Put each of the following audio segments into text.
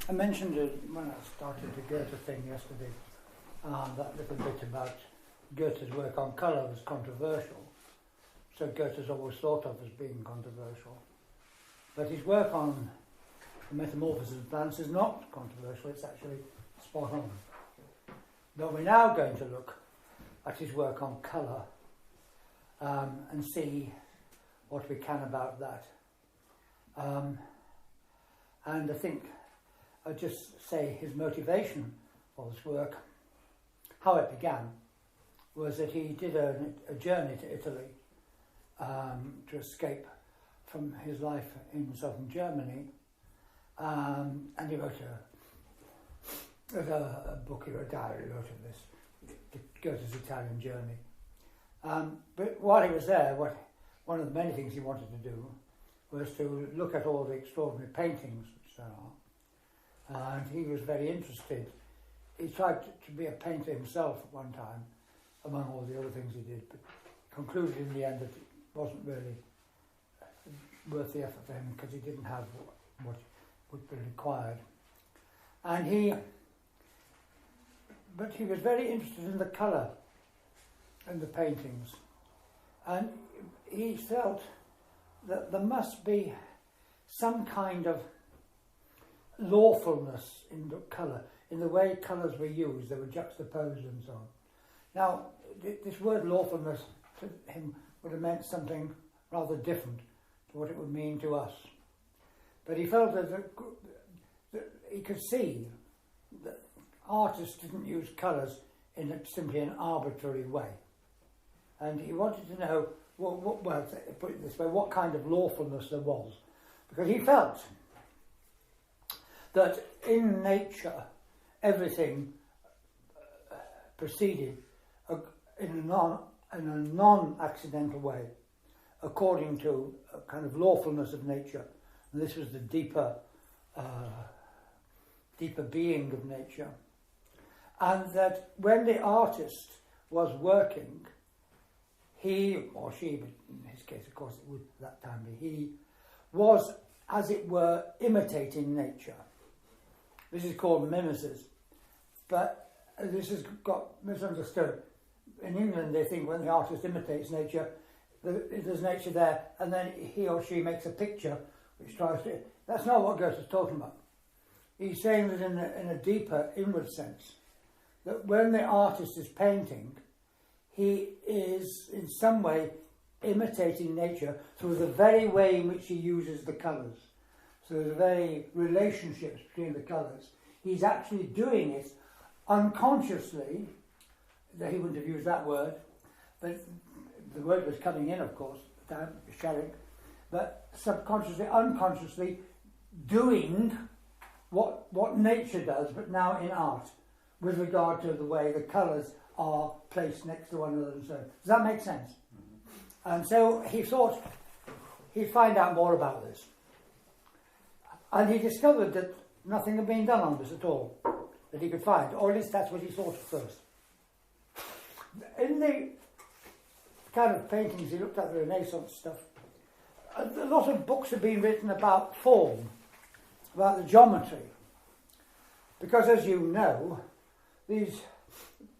I mentioned it when I started the Goethe thing yesterday, that little bit about Goethe's work on colour was controversial. So Goethe's always thought of as being controversial. But his work on the metamorphosis of plants is not controversial, it's actually spot on. But we're now going to look at his work on colour and see what we can about that. And I think I'll just say his motivation for this work, how it began, was that he did a journey to Italy to escape from his life in southern Germany, and he wrote a book, he wrote a diary, he wrote of this, Goethe's Italian journey. But while he was there, one of the many things he wanted to do was to look at all the extraordinary paintings which there are. And he was very interested. He tried to be a painter himself at one time, among all the other things he did, but concluded in the end that it wasn't really worth the effort for him because he didn't have what would be required. But he was very interested in the colour in the paintings, and he felt that there must be some kind of lawfulness in the colour, in the way colours were used, they were juxtaposed and so on. Now, this word lawfulness to him would have meant something rather different to what it would mean to us. But he felt that he could see that artists didn't use colours in simply an arbitrary way. And he wanted to know, well, put it this way, what kind of lawfulness there was. Because he felt that in nature, everything proceeded in a non-accidental way, according to a kind of lawfulness of nature. And this was the deeper being of nature. And that when the artist was working, he or she, but in his case, of course, it would at that time be he, was, as it were, imitating nature. This is called mimesis, but this has got misunderstood. In England, they think when the artist imitates nature, there's nature there, and then he or she makes a picture which tries to... That's not what Goethe is talking about. He's saying that in a deeper, inward sense, that when the artist is painting, he is in some way imitating nature through the very way in which he uses the colours. So the very relationships between the colours. He's actually doing it unconsciously, that he wouldn't have used that word, but the word was coming in, of course, shelling, but subconsciously, unconsciously doing what nature does, but now in art, with regard to the way the colours are placed next to one another and so on. Does that make sense? Mm-hmm. And so he thought he'd find out more about this. And he discovered that nothing had been done on this at all, that he could find, or at least that's what he thought at first. In the kind of paintings he looked at, the Renaissance stuff, a lot of books have been written about form, about the geometry. Because as you know, these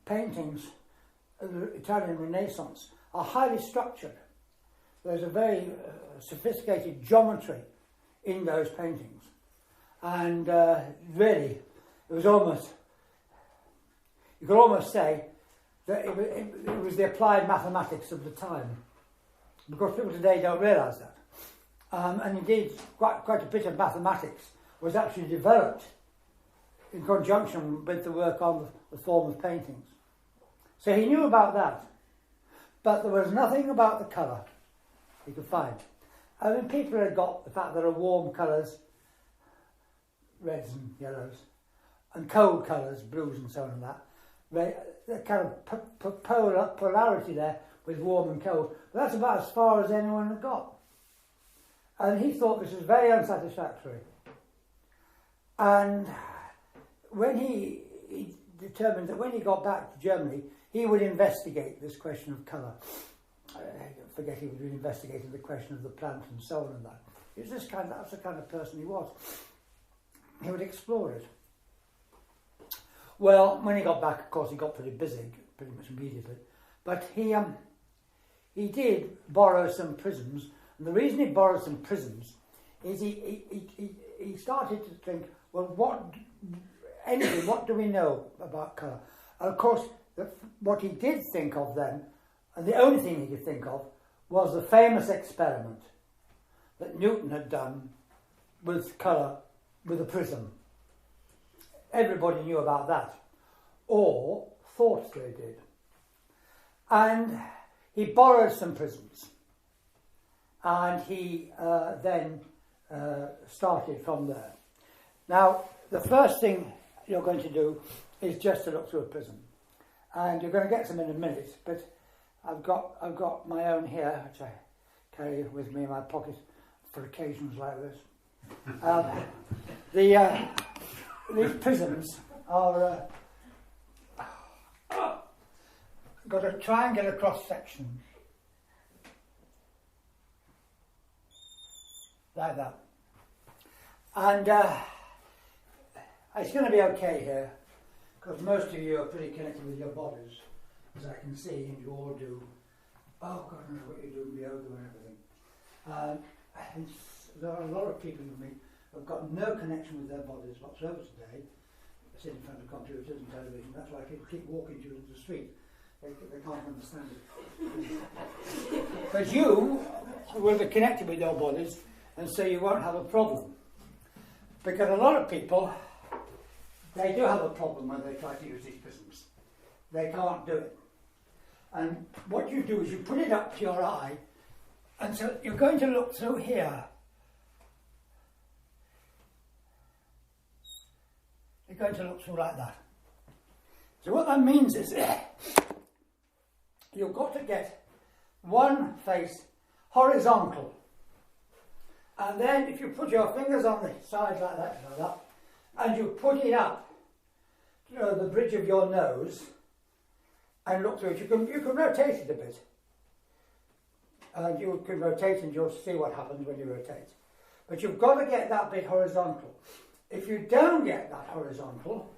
paintings of the Italian Renaissance are highly structured. There's a very sophisticated geometry in those paintings. And really, it was almost, you could almost say that it was the applied mathematics of the time. Because people today don't realise that. And indeed, quite a bit of mathematics was actually developed in conjunction with the work on the form of paintings. So he knew about that, but there was nothing about the colour he could find. I mean, people had got the fact there are warm colours, reds and yellows, and cold colours, blues and so on and that. The kind of polarity there with warm and cold. But that's about as far as anyone had got. And he thought this was very unsatisfactory. And when he determined that when he got back to Germany, he would investigate this question of colour. I forget he would be investigating the question of the plant and so on and that. That's the kind of person he was. he would explore it. Well, when he got back, of course, he got pretty busy, pretty much immediately. But he did borrow some prisms, and the reason he borrowed some prisms is he started to think, well, what do we know about colour? And of course, what he did think of then, and the only thing he could think of, was the famous experiment that Newton had done with colour with a prism. Everybody knew about that, or thought they did. And he borrowed some prisms, and he then started from there. Now, the first thing you're going to do is just to look through a prism, and you're going to get some in a minute. But I've got my own here, which I carry with me in my pocket for occasions like this. These prisms are got a triangular cross section like that, and it's going to be okay here because most of you are pretty connected with your bodies, as I can see, and you all do. Oh, God knows what you do with yoga and everything. And there are a lot of people who have got no connection with their bodies whatsoever today. They sit in front of computers and television. That's why people keep walking to the street. They can't understand it. But you will be connected with your bodies, and so you won't have a problem. Because a lot of people, they do have a problem when they try to use these prisms. They can't do it. And what you do is you put it up to your eye, and so you're going to look through here. You're going to look through like that. So what that means is you've got to get one face horizontal. And then if you put your fingers on the side like that, and you put it up to the bridge of your nose and look through it, you can rotate it a bit. And you can rotate and you'll see what happens when you rotate. But you've got to get that bit horizontal. If you don't get that horizontal,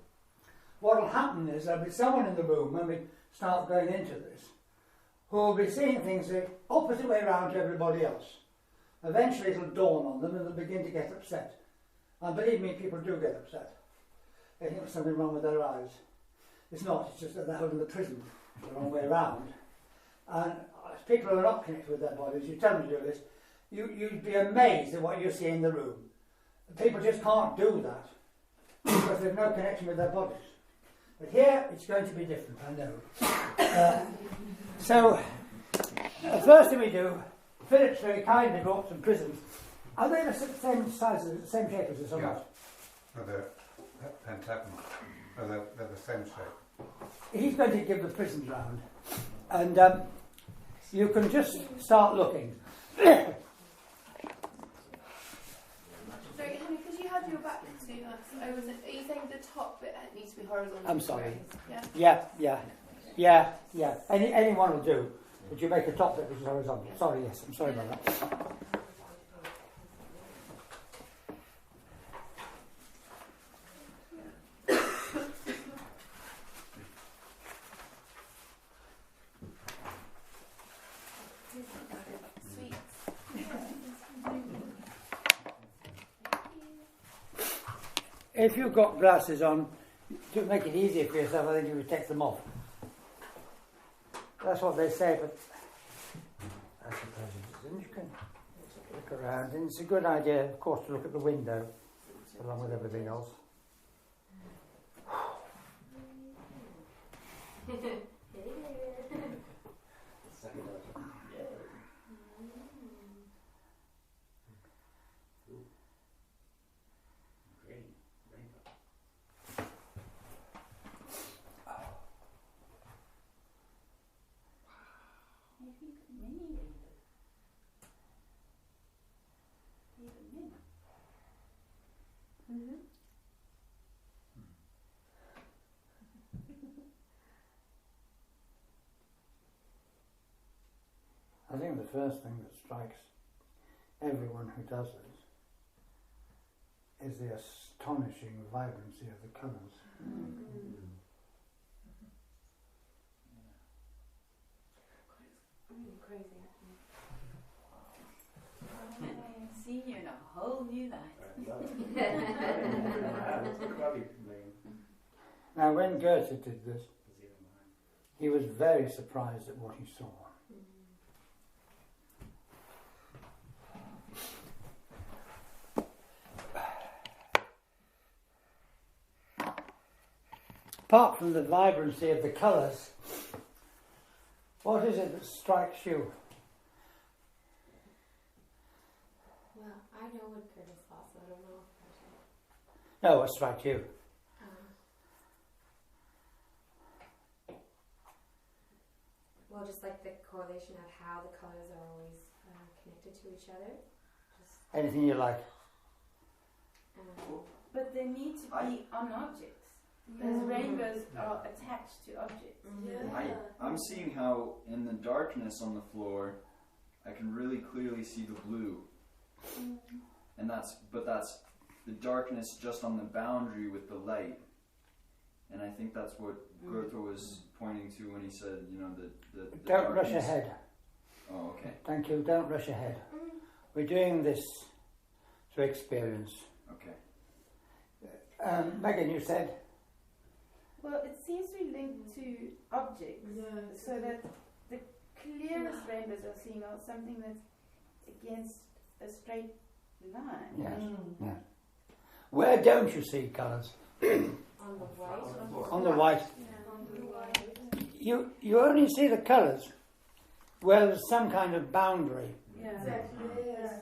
what will happen is there'll be someone in the room when we start going into this who will be seeing things the opposite way around to everybody else. Eventually it'll dawn on them and they'll begin to get upset. And believe me, people do get upset. They think there's something wrong with their eyes. It's not, it's just that they're holding the prism the wrong way around. And as people who are not connected with their bodies, you tell them to do this, you'd be amazed at what you see in the room. People just can't do that because they've no connection with their bodies. But here it's going to be different, I know. So the first thing we do, Philip's very kindly brought some prisms. Are they the same size, the same shape as this or not? No, they're pentagonal. They're the same shape. He's going to give the prisms round, and you can just start looking. Sorry, Henry, because you had your back to us, are you saying the top bit needs to be horizontal? I'm sorry. Yeah. Yeah. Any one will do. But you make a top bit which is horizontal. Sorry, yes, I'm sorry about that. If you've got glasses on, to make it easier for yourself, I think you would take them off. That's what they say, but I suppose it isn't. You can look around, and it's a good idea, of course, to look at the window along with everything else. I think the first thing that strikes everyone who does this is the astonishing vibrancy of the colours. Really crazy. Seeing you in a whole new light. Now, when Goethe did this, he was very surprised at what he saw. Apart from the vibrancy of the colours, what is it that strikes you? Well, I know what Curtis thought, so I don't know if Curtis. No, what strikes you? Well, just like the correlation of how the colours are always connected to each other. Just, Anything you like? But they need to be on objects. Because rainbows are attached to objects. I'm seeing how in the darkness on the floor, I can really clearly see the blue, and that's the darkness just on the boundary with the light, and I think that's what Goethe was pointing to when he said, you know, the Don't darkness. rush ahead. Oh, okay. Thank you, don't rush ahead. We're doing this through experience. Okay. Megan, you said? Well, it seems to be linked to objects, so that the clearest rainbows are seen are something that's against a straight line. Yes. Yeah. Where don't you see colours? on the white. On the white. You only see the colours where there's some kind of boundary. Yeah. Exactly. Yeah.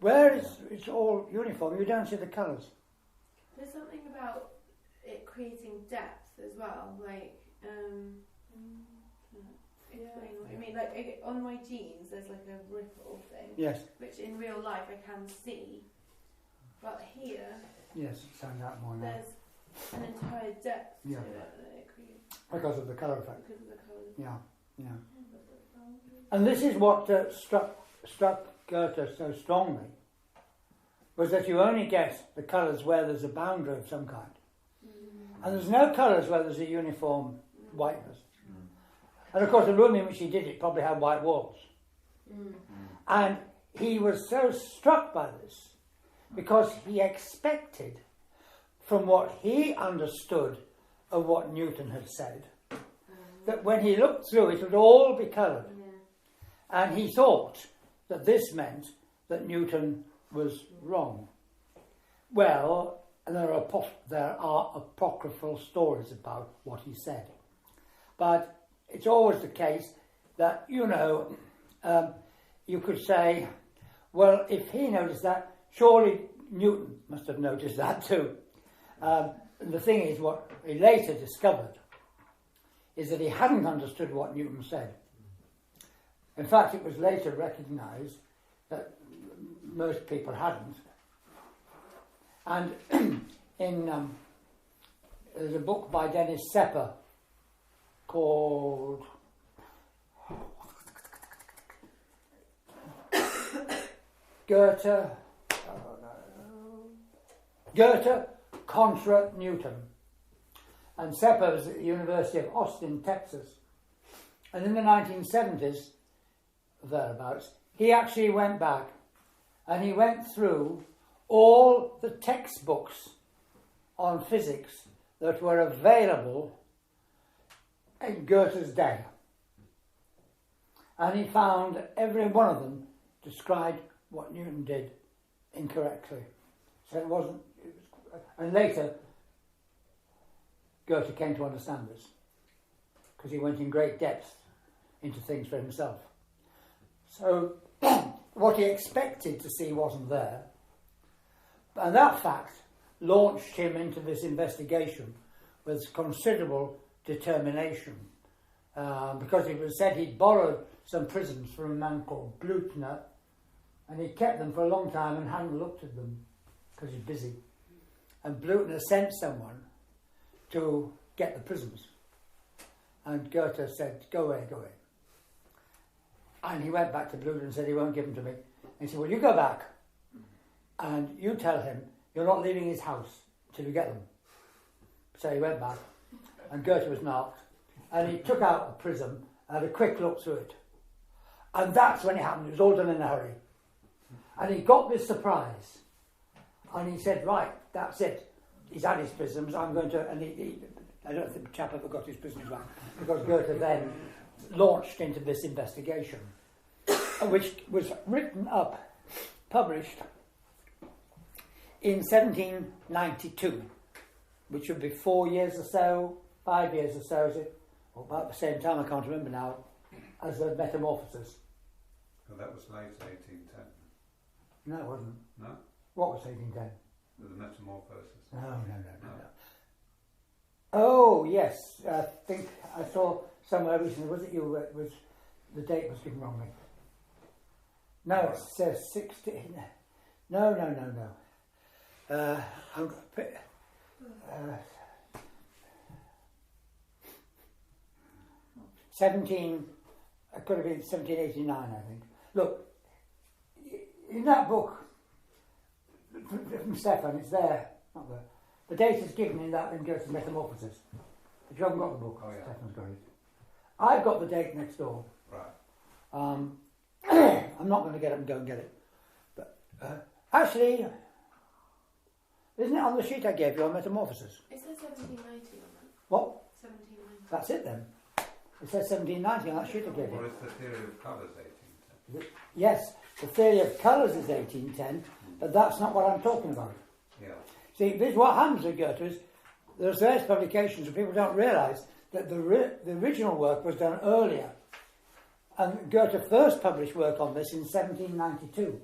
Where it's all uniform, you don't see the colours. There's something about it creating depth as well, like explain what you mean. Like on my jeans, there's like a ripple thing, Yes, which in real life I can see, but here yes, it stands out more now. there's an entire depth Yeah. to it that it creates Because of the colour effect. because of the colours. Yeah, yeah. And this is what struck Goethe so strongly, was that you only get the colours where there's a boundary of some kind. And there's no colours where there's a uniform whiteness. And of course the room in which he did it probably had white walls. And he was so struck by this because he expected, from what he understood of what Newton had said, that when he looked through it would all be coloured. And he thought that this meant that Newton was wrong. Well, there are apocryphal stories about what he said. But it's always the case that, you know, you could say, well, if he noticed that, surely Newton must have noticed that too. The thing is, what he later discovered is that he hadn't understood what Newton said. In fact, it was later recognised that most people hadn't. And there's a book by Dennis Sepper called Goethe contra Newton. And Sepper was at the University of Austin, Texas. And in the 1970s, thereabouts, he actually went back and he went through all the textbooks on physics that were available in Goethe's day. And he found every one of them described what Newton did incorrectly. So it wasn't... and later, Goethe came to understand this, because he went in great depth into things for himself. So what he expected to see wasn't there. And that fact launched him into this investigation with considerable determination, because it was said he'd borrowed some prisms from a man called Blüthner, and he kept them for a long time and hadn't looked at them because he's busy. And Blüthner sent someone to get the prisms, and Goethe said, go away. And he went back to Blüthner and said he won't give them to me. And he said, well, you go back and you tell him you're not leaving his house till you get them. So he went back, and Goethe was knocked, and he took out a prism and had a quick look through it. And that's when it happened. It was all done in a hurry. And he got this surprise. And he said, right, that's it. He's had his prisms, I'm going to... And I don't think the chap ever got his prisms back, because Goethe then launched into this investigation, which was written up, published in 1792, which would be 4 years or so, 5 years or so, is it? Or about the same time, I can't remember now, as the Metamorphoses. Well, that was late 1810. No, it wasn't. No? What was 1810? The Metamorphoses. No. Oh, yes. I think I saw somewhere recently, was it you, was the date was given wrongly. No, it says 16. No. 17, it could have been 1789, I think. Look, in that book, from Stefan, it's there, not there. The date is given in that in Goethe's Metamorphoses. If you haven't got the book, Oh, yeah. Stefan's got it. I've got the date next door. Right. I'm not going to get up and go and get it. But actually, isn't it on the sheet I gave you on Metamorphoses? It says 1790 on that. What? 1790. That's it then. It says 1790 on that sheet I gave Or you. is the theory of colours 1810? Yes, the theory of colours is 1810, but that's not what I'm talking about. Yeah. See, this is what happens with Goethe is there's various publications and people don't realise that the original work was done earlier. And Goethe first published work on this in 1792.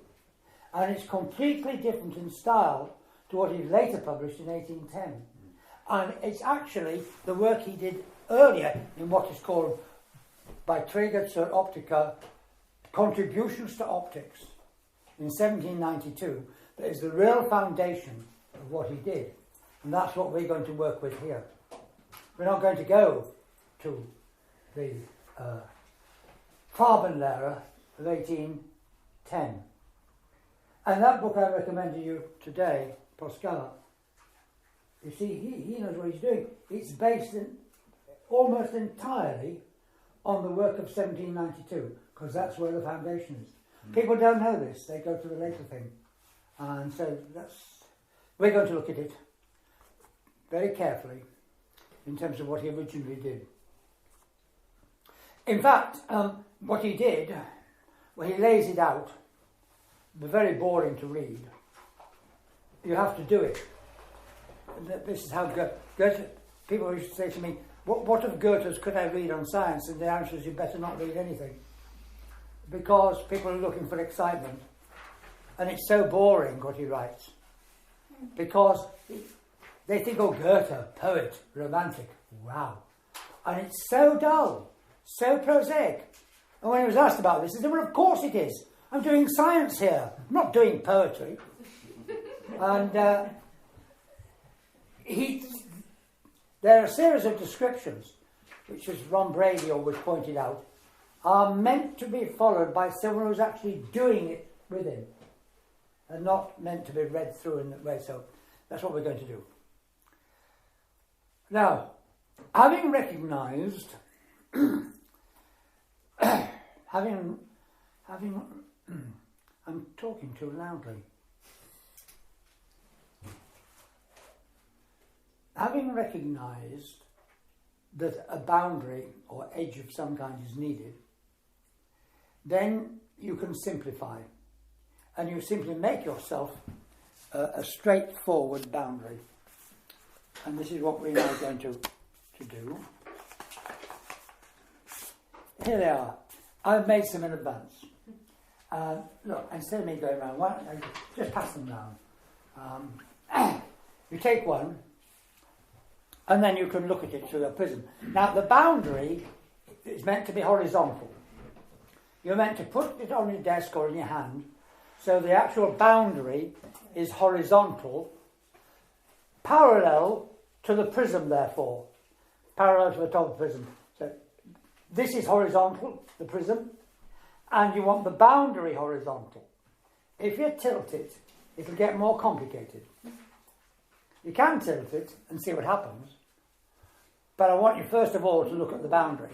And it's completely different in style to what he later published in 1810. And it's actually the work he did earlier in what is called Beiträge zur Optica, Contributions to Optics, in 1792, that is the real foundation of what he did. And that's what we're going to work with here. We're not going to go to the Farbenlehre of 1810. And that book I recommend to you today, Pascal, you see, he knows what he's doing. It's based almost entirely on the work of 1792, because that's where the foundation is. People don't know this, they go to the later thing. And so we're going to look at it very carefully in terms of what he originally did. In fact, what he did, well, he lays it out. They're very boring to read. You have to do it. This is how Goethe, people used to say to me, what of Goethe's could I read on science? And the answer is you better not read anything. Because people are looking for excitement. And it's so boring what he writes. Because they think, oh, Goethe, poet, romantic, wow. And it's so dull, so prosaic. And when he was asked about this, he said, well, of course it is. I'm doing science here. I'm not doing poetry. And there are a series of descriptions, which as Ron Brady always pointed out, are meant to be followed by someone who's actually doing it with him, and not meant to be read through in that way. So that's what we're going to do. Now, having recognised, I'm talking too loudly. Having recognised that a boundary or edge of some kind is needed, then you can simplify. And you simply make yourself a straightforward boundary. And this is what we're now going to do. Here they are. I've made some in advance. Look, instead of me going around, why don't I just pass them round? You take one, and then you can look at it through a prism. Now, the boundary is meant to be horizontal. You're meant to put it on your desk or in your hand, so the actual boundary is horizontal, parallel to the prism, therefore. Parallel to the top of the prism. So this is horizontal, the prism, and you want the boundary horizontal. If you tilt it, it'll get more complicated. You can tilt it and see what happens, but I want you first of all to look at the boundary.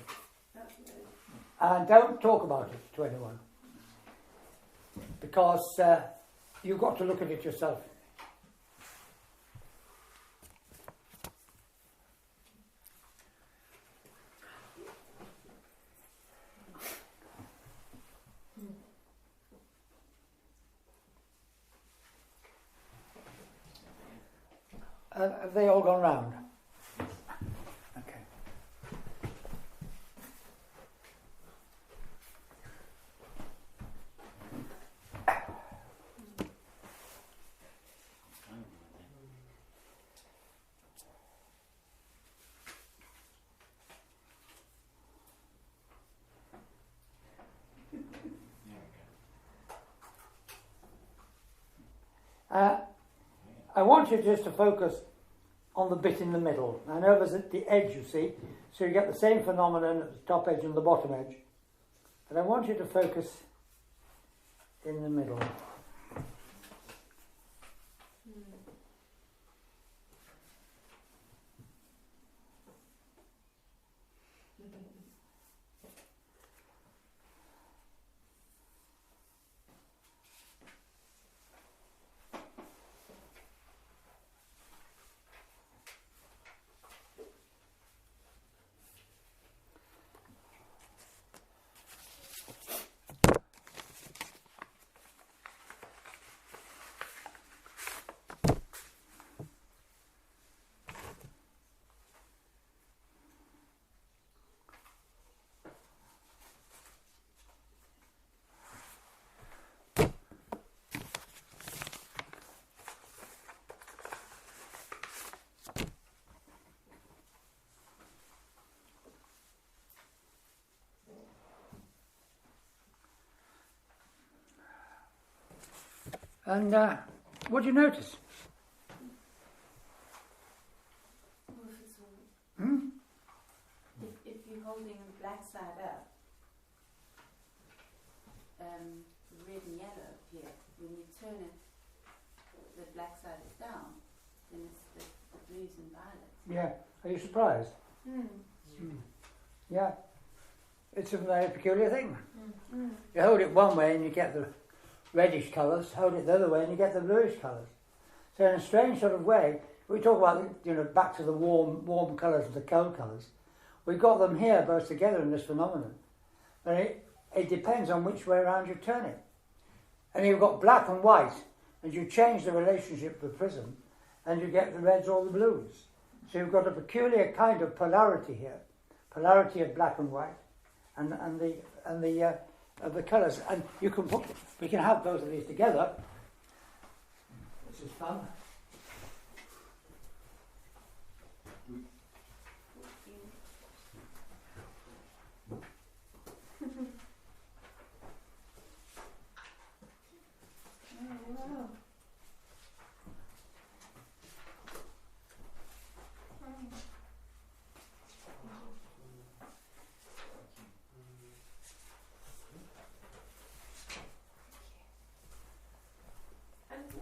And don't talk about it to anyone, because you've got to look at it yourself. Have they all gone round? Okay. I want you just to focus on the bit in the middle. I know there's at the edge, you see, so you get the same phenomenon at the top edge and the bottom edge. But I want you to focus in the middle. And what do you notice? If you're holding the black side up, red and yellow here, when you turn it, the black side is down, then it's the blues and violets. Yeah. Are you surprised? Yeah. It's a very peculiar thing. You hold it one way and you get the reddish colours, hold it the other way and you get the bluish colours. So in a strange sort of way, we talk about, back to the warm colours and the cold colours. We've got them here both together in this phenomenon. And it depends on which way around you turn it. And you've got black and white, and you change the relationship of the prism, and you get the reds or the blues. So you've got a peculiar kind of polarity here, polarity of black and white, and the colours. And we can have both of these together. This is fun.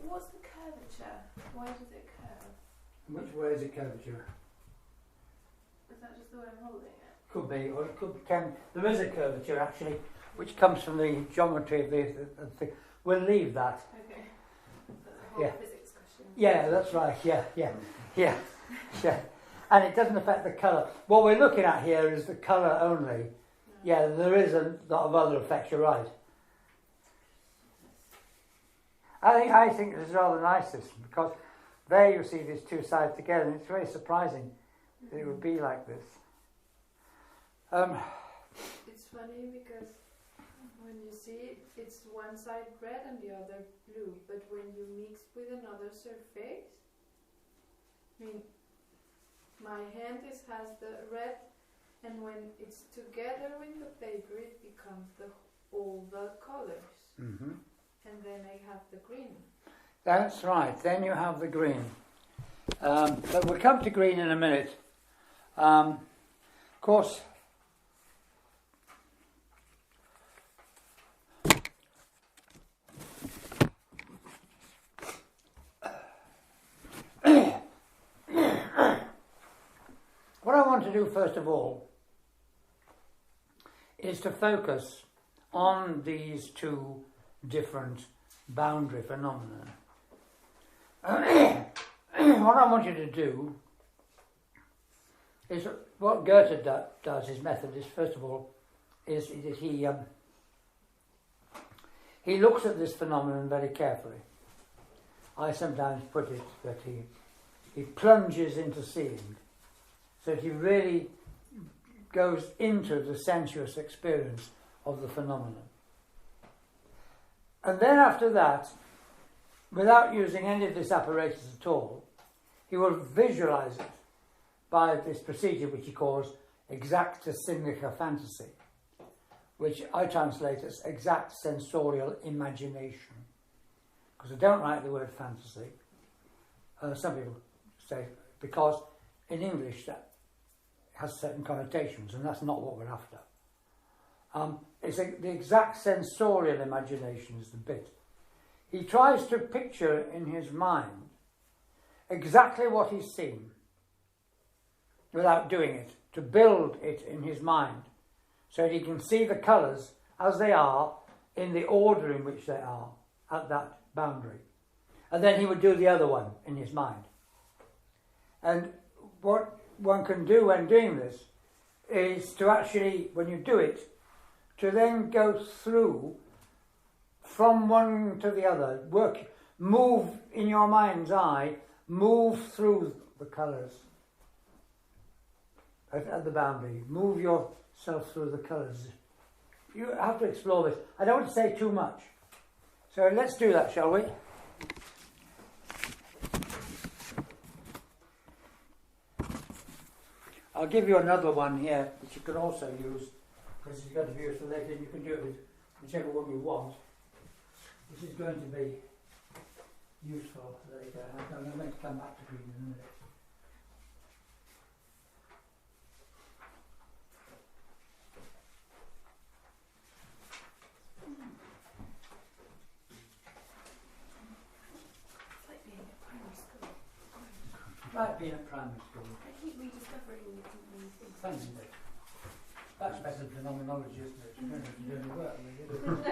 What's the curvature? Why does it curve? Which way is it curvature? Is that just the way I'm holding it? Could be, or it could come. There is a curvature actually, which comes from the geometry of the thing. We'll leave that. Okay. That's a whole Yeah. physics question. Yeah, that's right. Yeah. And it doesn't affect the colour. What we're looking at here is the colour only. Yeah, there is a lot of other effects. You're right. I think this is rather nice, this, because there you see these two sides together, and it's very surprising that it would be like this. It's funny because when you see it's one side red and the other blue, but when you mix with another surface, I mean, my hand has the red, and when it's together with the paper, it becomes all the colors. Mm-hmm. And then I have the green. That's right, then you have the green. But we'll come to green in a minute. Of course, want to do first of all is to focus on these two different boundary phenomena. What I want you to do is what Goethe does, his method is, first of all, is he looks at this phenomenon very carefully. I sometimes put it that he plunges into seeing, so that he really goes into the sensuous experience of the phenomenon. And then after that, without using any of this apparatus at all, he will visualize it by this procedure which he calls exacta sinnliche fantasy, which I translate as exact sensorial imagination. Because I don't like the word fantasy. Some people say, because in English that has certain connotations, and that's not what we're after. The exact sensorial imagination is the bit. He tries to picture in his mind exactly what he's seen without doing it, to build it in his mind so that he can see the colours as they are in the order in which they are at that boundary. And then he would do the other one in his mind. And what one can do when doing this is to actually, when you do it, to then go through from one to the other, move in your mind's eye, move through the colours at the boundary, move yourself through the colours. You have to explore this. I don't want to say too much. So let's do that, shall we? I'll give you another one here, which you can also use, because it's going to be used for later, and you can do it with whichever one you want. This is going to be useful later. I'm going to come back to green in a minute. Like being at primary school. I keep rediscovering different things. Fun, isn't it? That's better than phenomenology, isn't it? You don't have to do any work, really.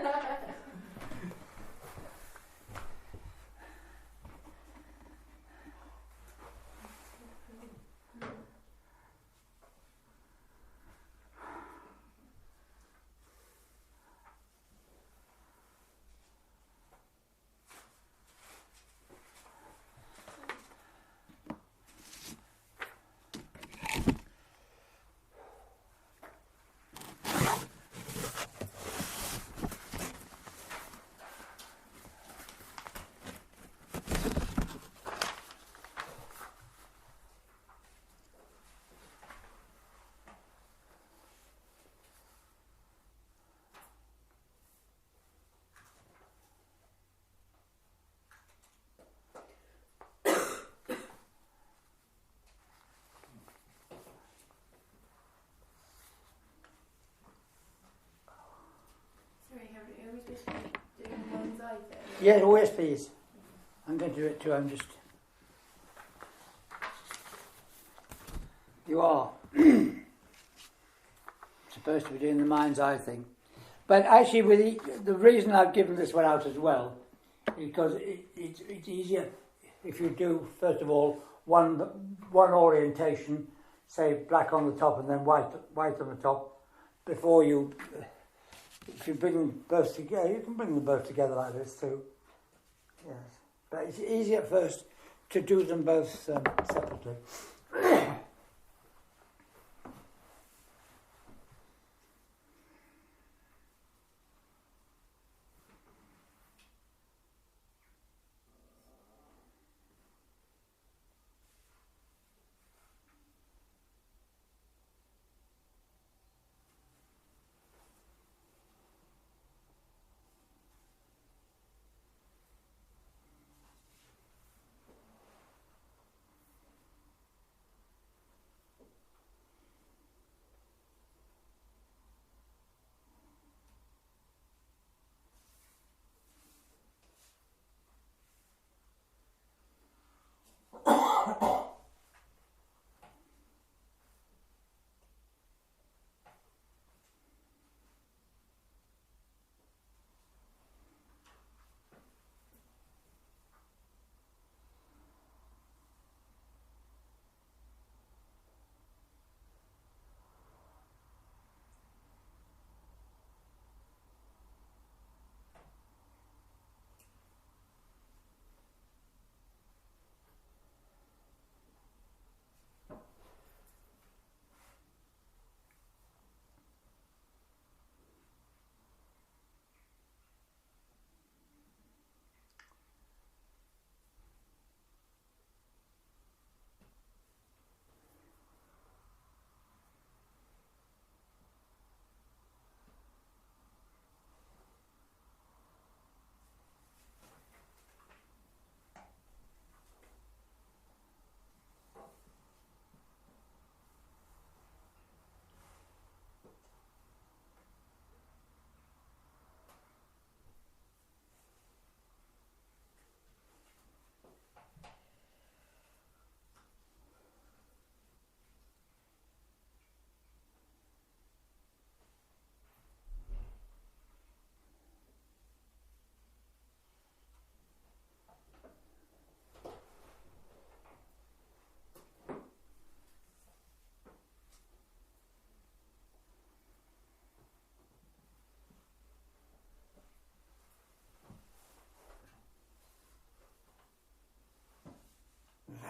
Sorry, Henry, are we supposed to be doing one's eye thing? Yes, oh yes, please. I'm going to do it too. You are supposed to be doing the mind's eye thing. But actually, the reason I've given this one out as well is because it's easier if you do, first of all, one orientation, say black on the top and then white on the top, before you... If you bring them both together, you can bring them both together like this too. Yes, but it's easier at first to do them both separately.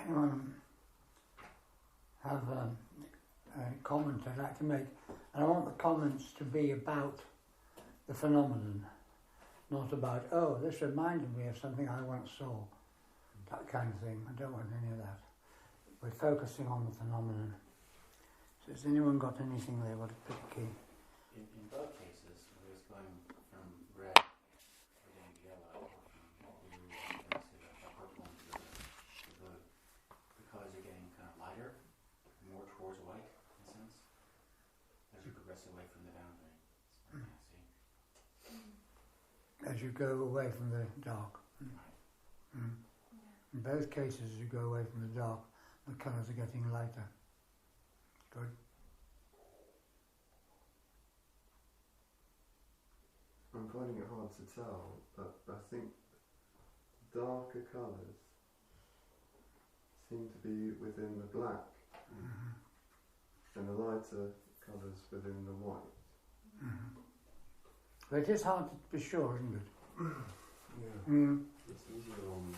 anyone have a comment I'd like to make, and I want the comments to be about the phenomenon, not about, oh, this reminded me of something I once saw, that kind of thing. I don't want any of that. We're focusing on the phenomenon. So has anyone got anything they want to pick key? In both cases, it was going from red to yellow, from blue into the purple into the blue. The colors are getting kind of lighter, more towards white, in a sense, as you progress away from the boundary. It's very nasty. As you go away from the dark. In both cases, as you go away from the dark, the colours are getting lighter. Good. I'm finding it hard to tell, but I think darker colours seem to be within the black, and the lighter colours within the white. But it is hard to be sure, isn't it? Yeah. It's easier on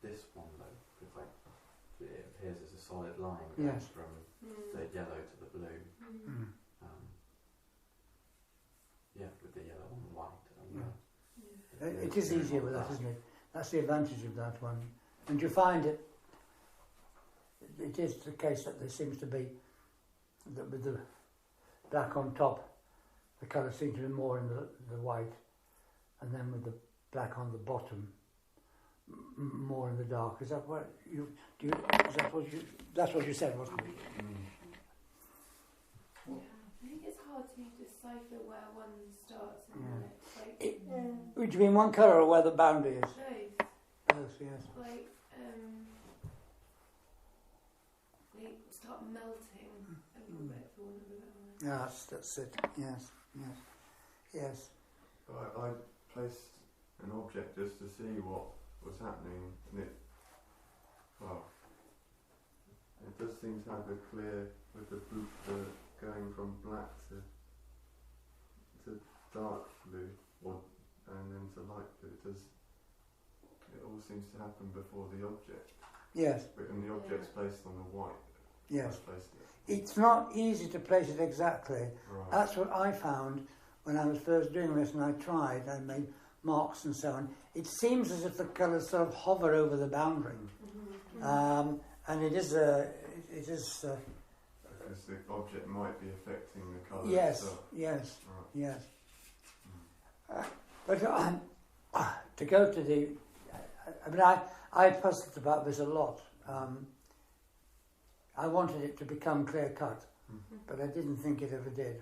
this one though, because like it appears as a solid line going from the yellow to the blue. With the yellow and the white. It is easier with that, isn't it? That's the advantage of that one. And you find it is the case that there seems to be, that with the black on top, the colour seems to be more in the white, and then with the black on the bottom, more in the dark. Is that what you do? That's what you said, wasn't it? I think it's hard to decipher where one starts and when it's like. Would you mean one colour or where the boundary is? Both. Both, yes. Like they start melting a little bit for one another. Yes, that's it. Yes. I placed an object just to see what was happening, and it does seem to have a clear, with the going from black to dark blue, and then to light blue. It all seems to happen before the object. Yes. And the object's placed on the white. Yes. I placed it. It's not easy to place it exactly. Right. That's what I found when I was first doing this, and I made marks and so on. It seems as if the colours sort of hover over the boundary. And it is because the object might be affecting the colour itself. Yes. But to go to the... I puzzled about this a lot. I wanted it to become clear-cut, but I didn't think it ever did.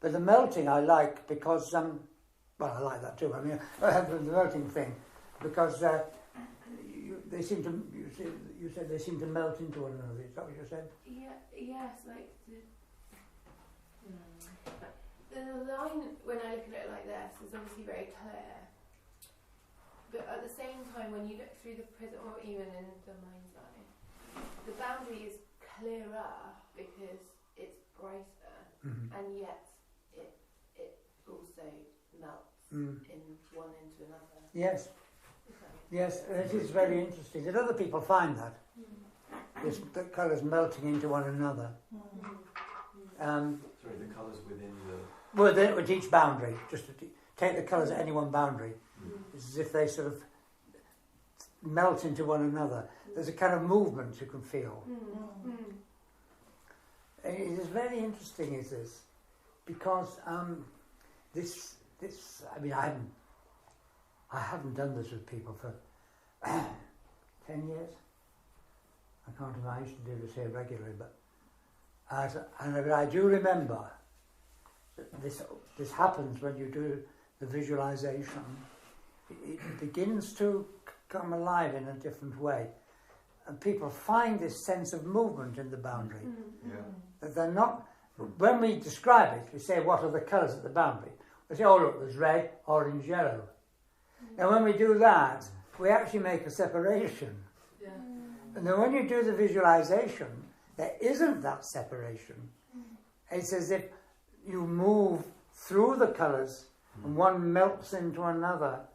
But the melting I like because... I like that too. I mean, the melting thing, because they seem to... You said they seem to melt into one another. Is that what you said? Yes, like the line, when I look at it like this, is obviously very clear. But at the same time, when you look through the prism, or even in the mind's eye, the boundary is clearer because it's brighter, and yet it also melts in one into another. Yes. It is very interesting. Did other people find that? The colours melting into one another. Sorry, the colours within the... Well, with each boundary, just to take the colours at any one boundary, it's as if they sort of melt into one another. There's a kind of movement you can feel. And it is very interesting, is this, because this. I mean, I haven't done this with people for 10 years. I can't remember. I used to do this here regularly, but I do remember that this happens when you do the visualization. It begins to come alive in a different way, and people find this sense of movement in the boundary. That they're not. When we describe it, we say, "What are the colours at the boundary?" We say, "Oh, look, there's red, orange, yellow." Now, when we do that, we actually make a separation. And then when you do the visualization, there isn't that separation. It's as if you move through the colours and one melts into another.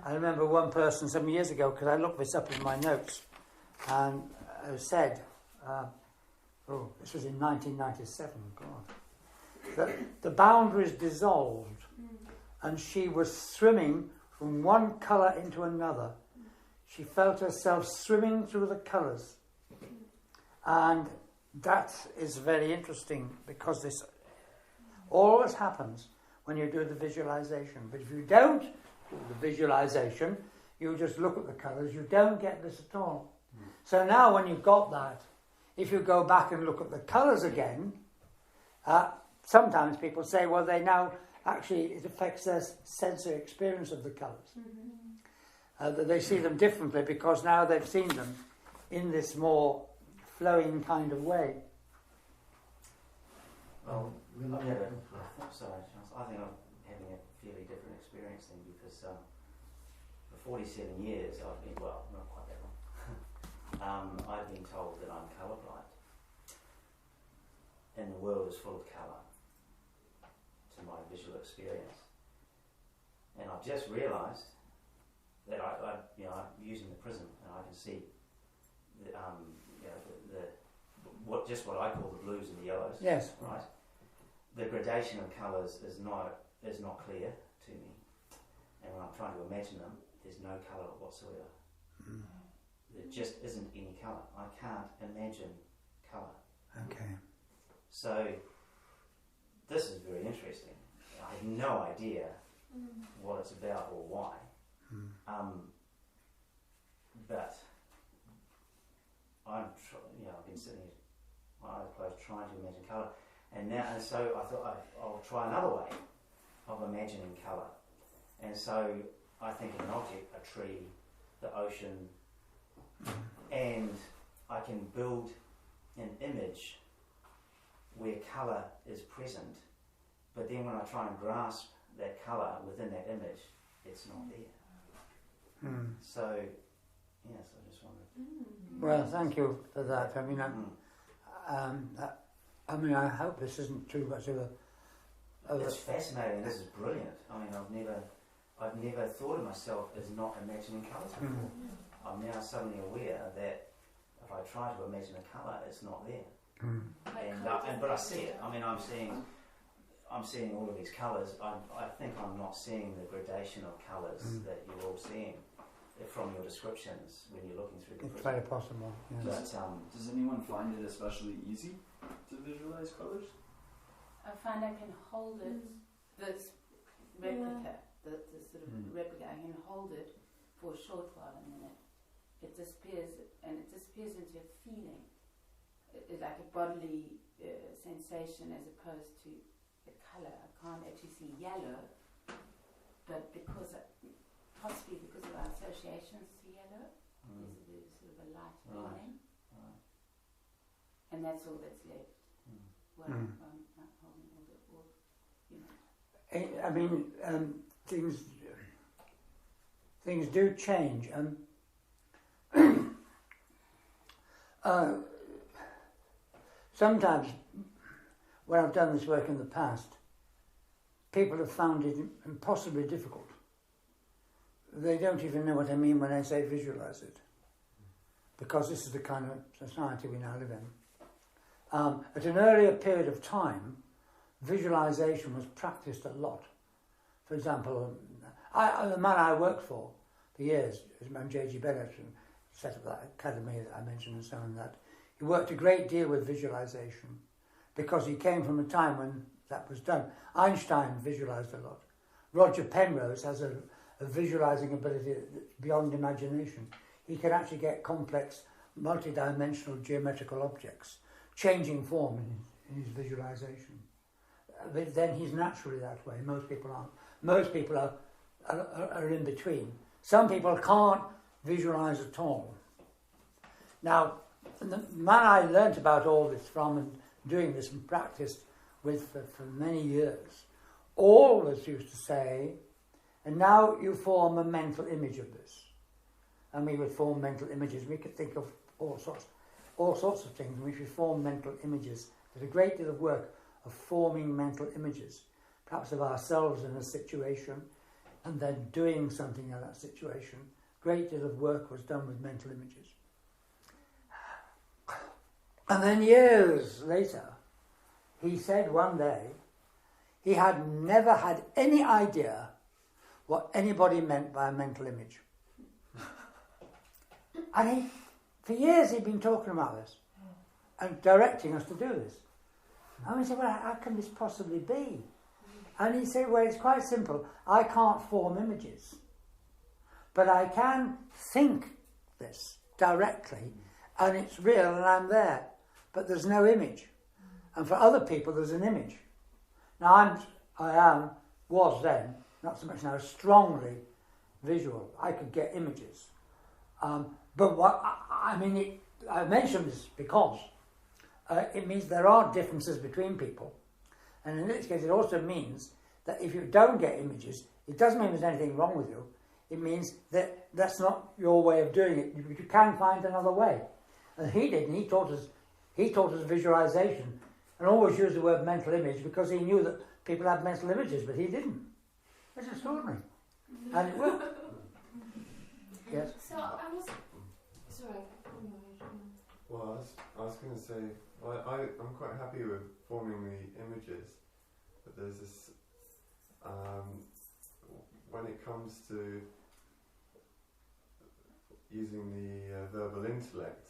I remember one person some years ago, because I looked this up in my notes, and said, this was in 1997, God, that the boundaries dissolved and she was swimming from one colour into another. She felt herself swimming through the colours. And that is very interesting because this always happens when you do the visualization. But if you don't do the visualization, you just look at the colours, you don't get this at all. So now when you've got that, if you go back and look at the colours again, sometimes people say, well, they now actually, it affects their sensory experience of the colours. That they see them differently because now they've seen them in this more flowing kind of way. Well, I think I'm having a fairly different experience then because for 47 years I've been, well, not quite that long, I've been told that I'm colourblind. And the world is full of colour to my visual experience. And I've just realised that I'm using the prism and I can see what I call the blues and the yellows. Yes. Right. The gradation of colours is not clear to me, and when I'm trying to imagine them, there's no colour whatsoever. There just isn't any colour. I can't imagine colour. Okay. So this is very interesting. I have no idea what it's about or why. But I've been sitting here, my eyes closed, trying to imagine colour, and so I thought I'll try another way of imagining colour. And so I think of an object, a tree, the ocean, and I can build an image where colour is present, but then when I try and grasp that colour within that image, it's not there. So, yes, I just wondered. Well, thank you for that. I mean, I hope this isn't too much of a... It's fascinating. This is brilliant. I mean, I've never thought of myself as not imagining colours before. I'm now suddenly aware that if I try to imagine a colour, it's not there. But I see it. I mean, I'm seeing all of these colours. I think I'm not seeing the gradation of colours that you're all seeing from your descriptions when you're looking through the prism. It's very possible, yes. But, does anyone find it especially easy to visualize colours? I find I can hold it, this replica, the sort of replica, I can hold it for a short while and then it disappears, and it disappears into a feeling, like a bodily sensation as opposed to a colour. I can't actually see yellow, but possibly because of our associations to yellow, there's sort of a light feeling. And that's all that's left. Well, I'm holding all the, I mean, things do change. Sometimes, when I've done this work in the past, people have found it impossibly difficult. They don't even know what I mean when I say visualize it, because this is the kind of society we now live in. At an earlier period of time, visualization was practiced a lot. For example, the man I worked for years, J.G. Bennett, and set up that academy that I mentioned and so on, that he worked a great deal with visualization because he came from a time when that was done. Einstein visualized a lot. Roger Penrose has a visualizing ability beyond imagination. He can actually get complex, multi-dimensional geometrical objects changing form in his visualization. But then he's naturally that way. Most people aren't. Most people are in between. Some people can't visualize at all. Now, the man I learnt about all this from and doing this and practiced with for many years always used to say, and now you form a mental image of this. And we would form mental images. We could think of all sorts of things. We should form mental images. There's a great deal of work of forming mental images, perhaps of ourselves in a situation, and then doing something in that situation. Great deal of work was done with mental images. And then years later, he said one day he had never had any idea what anybody meant by a mental image. And for years he'd been talking about this and directing us to do this. And we said, well, how can this possibly be? And he said, well, it's quite simple. I can't form images, but I can think this directly, and it's real and I'm there, but there's no image. And for other people, there's an image. Now, was then, not so much now, strongly visual. I could get images. But I mention this because it means there are differences between people. And in this case, it also means that if you don't get images, it doesn't mean there's anything wrong with you. It means that that's not your way of doing it. You can find another way. And he did, and he taught us visualization, and always used the word mental image because he knew that people had mental images, but he didn't. It's extraordinary. And it worked. Yes? So I was... Sorry. Well, I was going to say, I'm quite happy with forming the images, but there's this, when it comes to using the verbal intellect,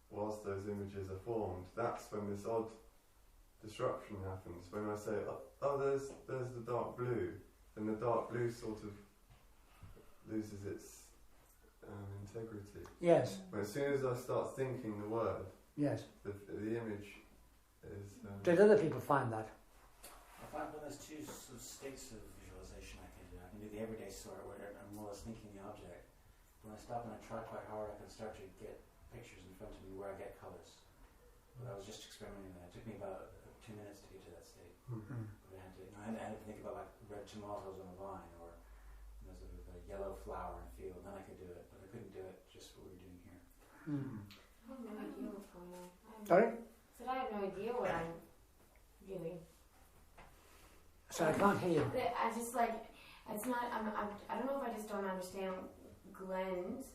whilst those images are formed, that's when this odd disruption happens. When I say, oh, there's the dark blue, then the dark blue sort of loses its integrity. Yes. But as soon as I start thinking the word, yes, the image is... Did other people find that? I find when there's two sort of states of visualization I can do. I can do the everyday sort where I'm more or less thinking the object. When I stop and I try quite hard, I can start to get pictures in front of me where I get colours. But I was just experimenting with that. It took me about 2 minutes to get to that state. Mm-hmm. But I had to think about like red tomatoes on a vine or sort of a yellow flower in a field, and then I could do it. But I couldn't do it just what we were doing here. Mm-hmm. I have no idea what's going on. Sorry? So I have no idea what I'm doing. So I can't hear you. I just like, it's not, I don't know if I just don't understand Glenn's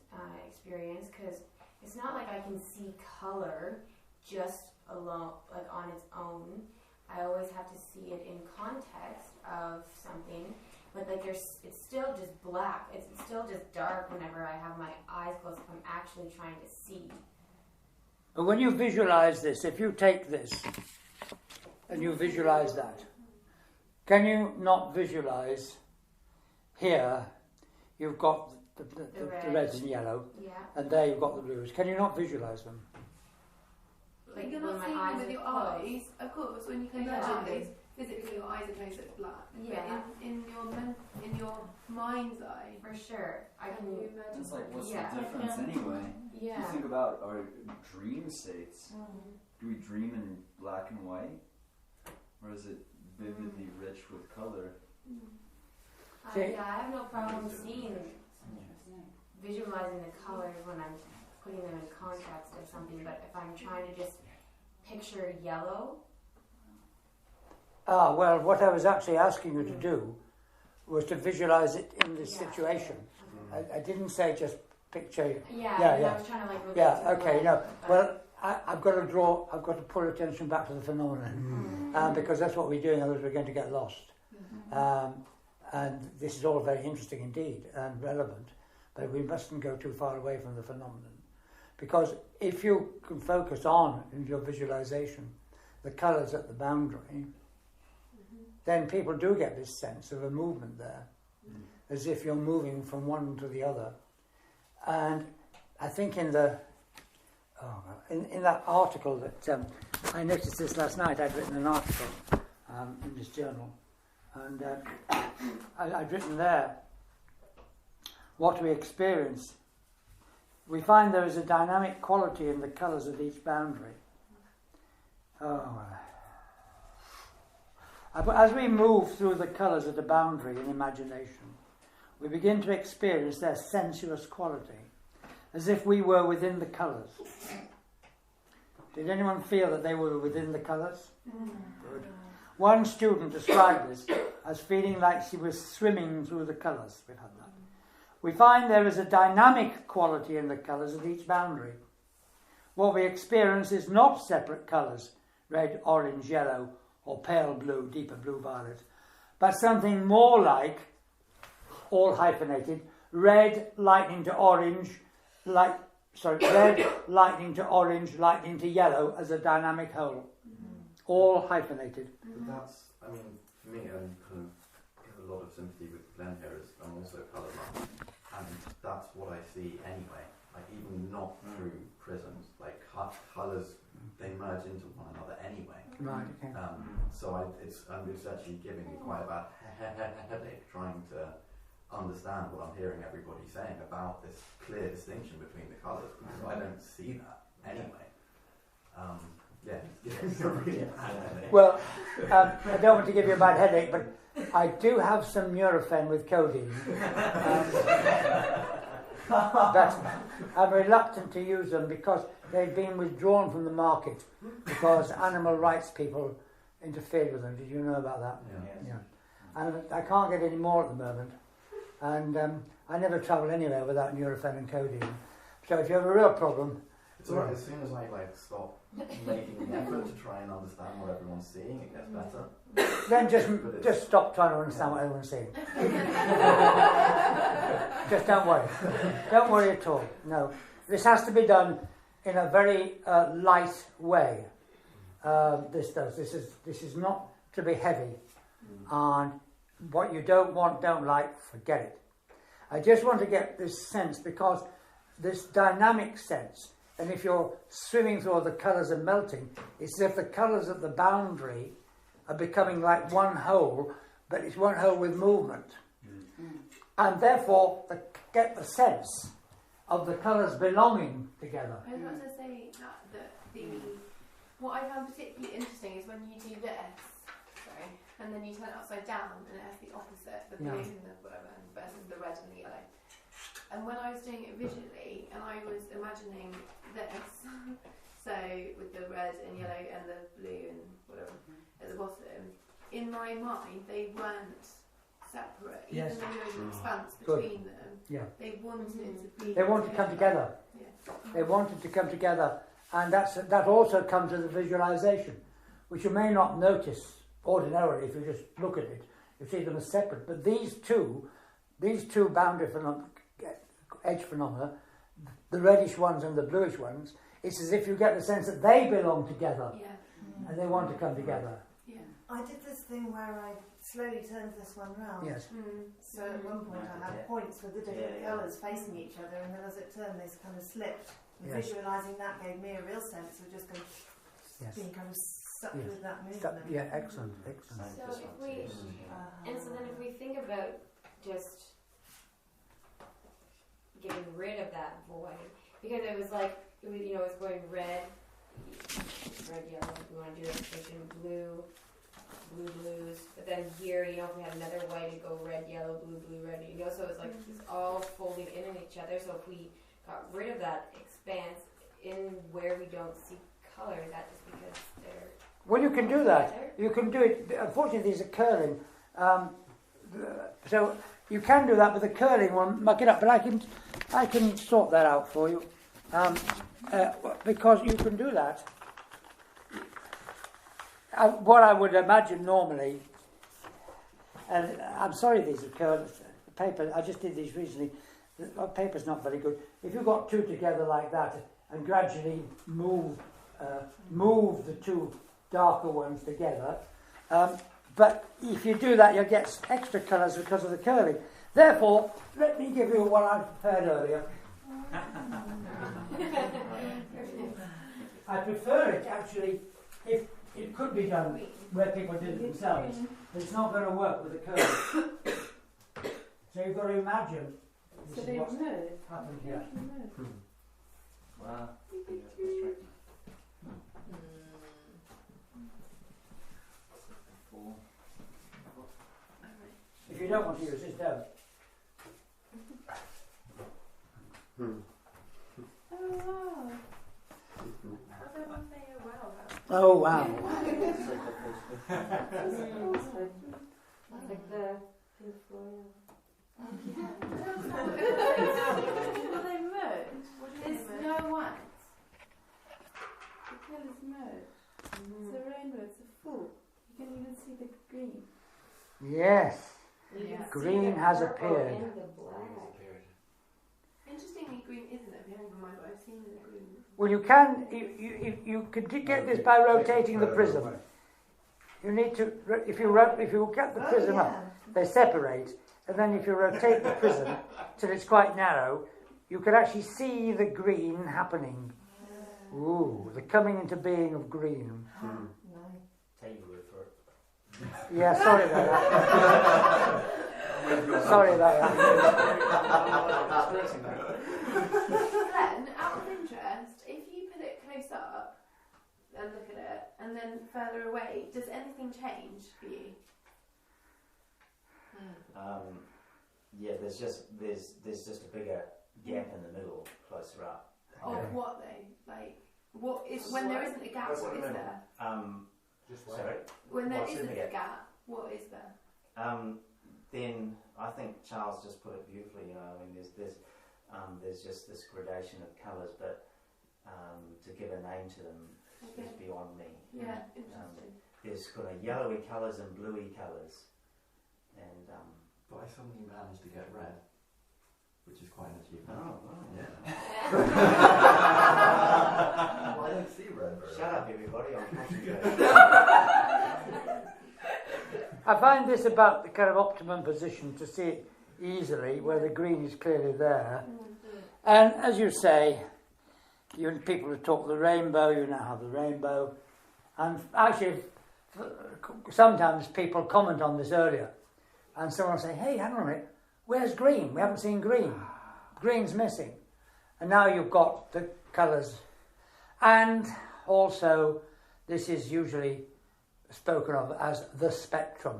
experience, because it's not like I can see color just alone, like on its own. I always have to see it in context of something, but like it's still just black. It's still just dark whenever I have my eyes closed if I'm actually trying to see. But when you visualize this, if you take this and you visualize that, can you not visualize here you've got the reds and yellow, yeah, and there you've got the blues. Can you not visualize them? Like you're not seeing them with your eyes, of course. When you close your eyes, physically your eyes are closed, it's black. Yeah. But in your mind's eye, for sure. I can imagine. It's like, what's Yeah. the difference anyway? Yeah. You think about our dream states. Do we dream in black and white? Or is it vividly rich with color? Yeah, I have no problem visualizing the colors when I'm putting them in context or something, but if I'm trying to just picture yellow... Well, what I was actually asking you to do was to visualize it in this situation. I didn't say just picture... Yeah. I was trying to like... Yeah, okay, no. Well, I've got to pull attention back to the phenomenon, because that's what we're doing, otherwise we're going to get lost. And this is all very interesting indeed and relevant, but we mustn't go too far away from the phenomenon. Because if you can focus on, in your visualization, the colours at the boundary, then people do get this sense of a movement there, as if you're moving from one to the other. And I think in that article that I noticed this last night, I'd written an article in this journal, and I'd written there what we experience. We find there is a dynamic quality in the colours of each boundary. As we move through the colours of the boundary in imagination, we begin to experience their sensuous quality, as if we were within the colours. Did anyone feel that they were within the colours? Good. One student described this as feeling like she was swimming through the colours. We've had that. We find there is a dynamic quality in the colours of each boundary. what we experience is not separate colours, red, orange, yellow, or pale blue, deeper blue, violet, but something more like, all hyphenated, red lightning to orange, red lightning to orange, lightning to yellow as a dynamic whole. All hyphenated. But that's, I mean, for me, I kind of have a lot of sympathy with Glenn here, as I'm also colourblind, and that's what I see anyway. Like, even not through prisms, like colours, they merge into one another anyway. Right, okay. So it's actually giving me quite a bad headache trying to understand what I'm hearing everybody saying about this clear distinction between the colours, because I don't see that anyway. It's a really bad headache. Well, I don't want to give you a bad headache, but I do have some Nurofen with codeine. But I'm reluctant to use them because they've been withdrawn from the market because animal rights people interfered with them. Did you know about that? Yeah. And I can't get any more at the moment. And I never travel anywhere without Nurofen and codeine. So if you have a real problem... It's alright, as soon as I stop making the effort to try and understand what everyone's seeing, it gets better. Then just stop trying to understand what everyone's saying. Just don't worry. Don't worry at all. No. This has to be done in a very light way. This is not to be heavy. And what you don't want, don't like, forget it. I just want to get this sense, because this dynamic sense, and if you're swimming through all the colours and melting, it's as if the colours at the boundary are becoming like one whole, but it's one whole with movement. And therefore, get the sense of the colours belonging together. I was about to say that what I found particularly interesting is when you do this, and then you turn it upside down, and it has the opposite, the blue and the whatever, versus the red and the yellow. And when I was doing it visually, and I was imagining this, so with the red and yellow and the blue and whatever at the bottom, in my mind they weren't separate, even though there was an expanse between them. Yeah. They wanted to be. They want to come together. Yeah. They wanted to come together, and that also comes with the visualization, which you may not notice ordinarily if you just look at it. You see them as separate, but these two boundary edge phenomena, the reddish ones and the bluish ones, it's as if you get the sense that they belong together, and they want to come together. Yeah. I did this thing where I slowly turned this one round. Yes. So at one point I had points with the different colours facing each other, and then as it turned, they kind of slipped. And visualising that gave me a real sense of just going, being kind of sucked with that movement. Excellent. So if we, and so then if we think about just getting rid of that void, because it was like, it's going red, yellow, we want to do it, blue, blues, but then here, if we had another way to go red, yellow, blue, red, so it's like it's all folding in each other. So if we got rid of that expanse in where we don't see color, is that just because they're... Well, you can do that. You can do it. Unfortunately, these are curling. So you can do that with the curling one, muck it up, but I can sort that out for you. Because you can do that. What I would imagine normally, and I'm sorry these are curled, paper, I just did these recently, the paper's not very good. If you've got two together like that and gradually move the two darker ones together, but if you do that, you'll get extra colours because of the curling. Therefore, let me give you what I prepared earlier. I prefer it actually if it could be done where people did it themselves, but it's not going to work with the curling. So you've got to imagine this is what's happened here. Wow. If you don't want to use this, don't. Oh wow. Like the Pink Floyd. Will they merge? There's no white. colours merge. It's a rainbow, it's a full. You can even see the green. Yes. Yeah. Green has appeared. Interestingly, green isn't appearing on mine, but I've seen the green. Well, you could get this by rotating the prism. You need to, if you get the prism up, they separate, and then if you rotate the prism till it's quite narrow, you can actually see the green happening. Ooh, the coming into being of green. Take your word for it. Yeah, sorry about that. Sorry about that. Glenn, out of interest, if you put it close up and look at it, and then further away, does anything change for you? Yeah, there's just a bigger gap in the middle, closer up. Of what though? Like, what is when there isn't a gap? What is there? Sorry. When there What's in isn't the a gap, what is there? Then I think Charles just put it beautifully. You know, I mean, there's just this gradation of colours, but to give a name to them is beyond me. Yeah, interesting. There's kind of yellowy colours and bluey colours, and But I suddenly managed to get red, which is quite an achievement. oh wow. Yeah. Well, I don't see red very Shut well. up, everybody! I'm concentrating. I find this about the kind of optimum position to see it easily, where the green is clearly there. And as you say, people have talked the rainbow, you now have the rainbow. And actually, sometimes people comment on this earlier. And someone will say, hey, hang on a minute, where's green? We haven't seen green. Green's missing. And now you've got the colours. And also, this is usually spoken of as the spectrum.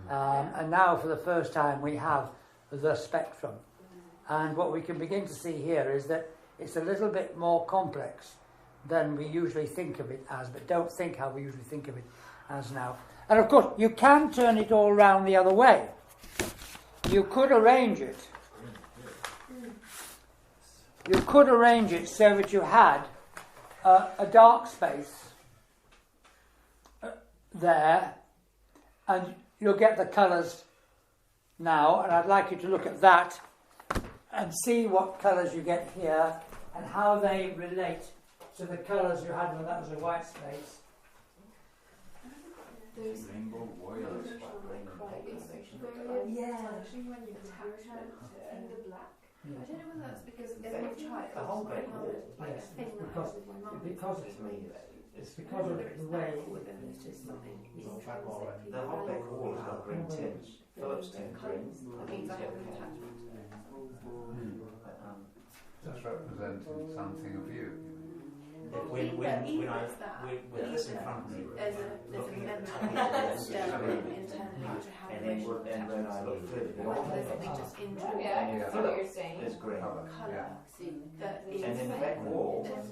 And now for the first time we have the spectrum. And what we can begin to see here is that it's a little bit more complex than we usually think of it as, but don't think how we usually think of it as now. And of course, you can turn it all round the other way. You could arrange it. You could arrange it so that you had a dark space there, and you'll get the colours now, and I'd like you to look at that and see what colours you get here and how they relate to the colours you had when that was a white space. Those Rainbow warriors. in the black. Yeah. I don't know whether that's because as a child, The whole I big know wall. like Yes, a thing that I because- had with my mum. because was made of it. It's because of the way The whole back wall has got green tinge. Phillips tinge green. That means I have an attachment. Just representing something of you. When with this in front of me, There's a looking at memory the that's internally, internally to have and then when I look further beyond there's that, something just in Yeah, I can see what you're saying. there's green. Colour. colour that is And then the back wall, the arch,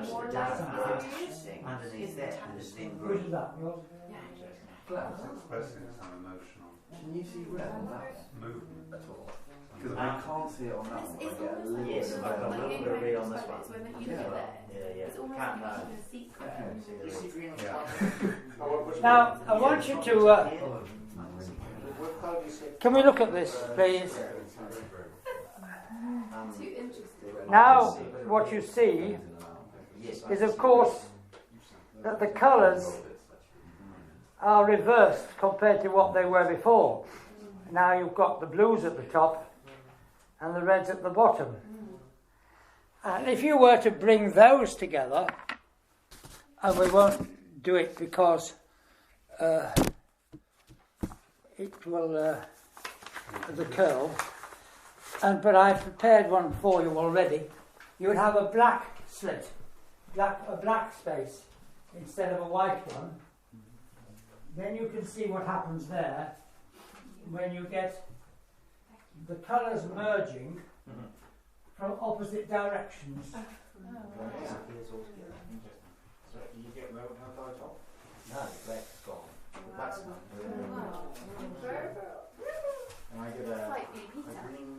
the dark arch interesting. underneath that is then Which green. is that? Yours? It's expressing some emotional Can you see red on that movement. at all? Because I can't see it on that one. It's I get a almost little Yes, bit but of a little bit of red on this one. When you look at that, Yeah. it's almost Can't like know. a secret. You see green on Yeah. Now, I want you to... can we look at this, please? Too interesting. Now, what you see is, of course, that the colours are reversed compared to what they were before. Now you've got the blues at the top and the reds at the bottom. And if you were to bring those together, and we won't do it because it will the curl, but I've prepared one for you already. You would have a black slit, a black space instead of a white one. Then you can see what happens there when you get the colours merging from opposite directions. So you get red on the top? No, the black's gone. The black's gone. And I get a Slightly Peter. green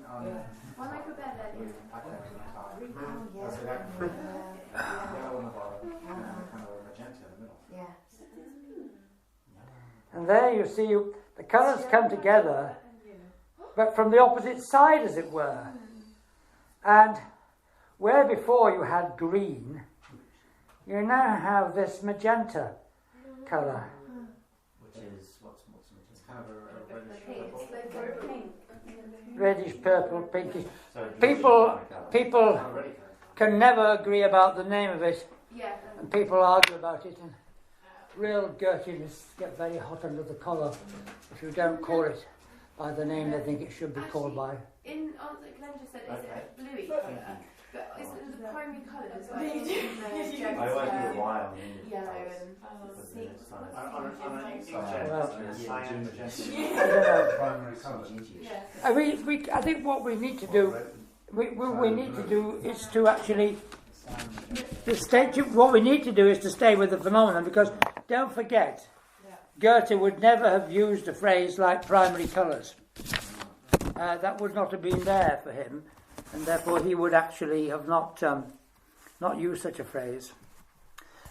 When I go bed earlier. I don't know. Oh, yes. That's a yellow on the bottom. there you see the colours come together, but from the opposite side, as it were. And where before you had green, you now have this magenta colour. Which is, what's it's kind of a reddish purple. Reddish purple, pinkish. So People can never agree about the name of it, Yeah. and people argue about it, and real Goethenists get very hot under the collar if you don't call it by the name they think it should be called by. In answer, Glenn just said, is it a bluey colour? But is it the primary colours? Like I went through a while. yellow Primary colours. I think what we need to do, we need to do is to actually what we need to do is to stay with the phenomenon, because don't forget, Goethe would never have used a phrase like primary colours. That would not have been there for him, and therefore he would actually have not used such a phrase.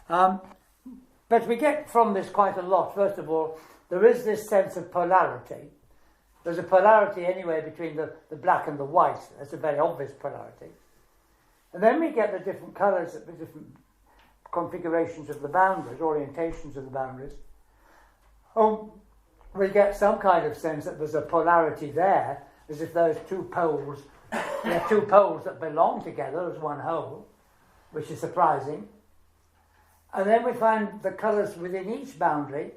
But we get from this quite a lot. First of all, there is this sense of polarity. There's a polarity anyway between the black and the white. That's a very obvious polarity. And then we get the different colours, the different configurations of the boundaries, orientations of the boundaries. We get some kind of sense that there's a polarity there, as if those two poles, there are two poles that belong together as one whole, which is surprising. And then we find the colours within each boundary.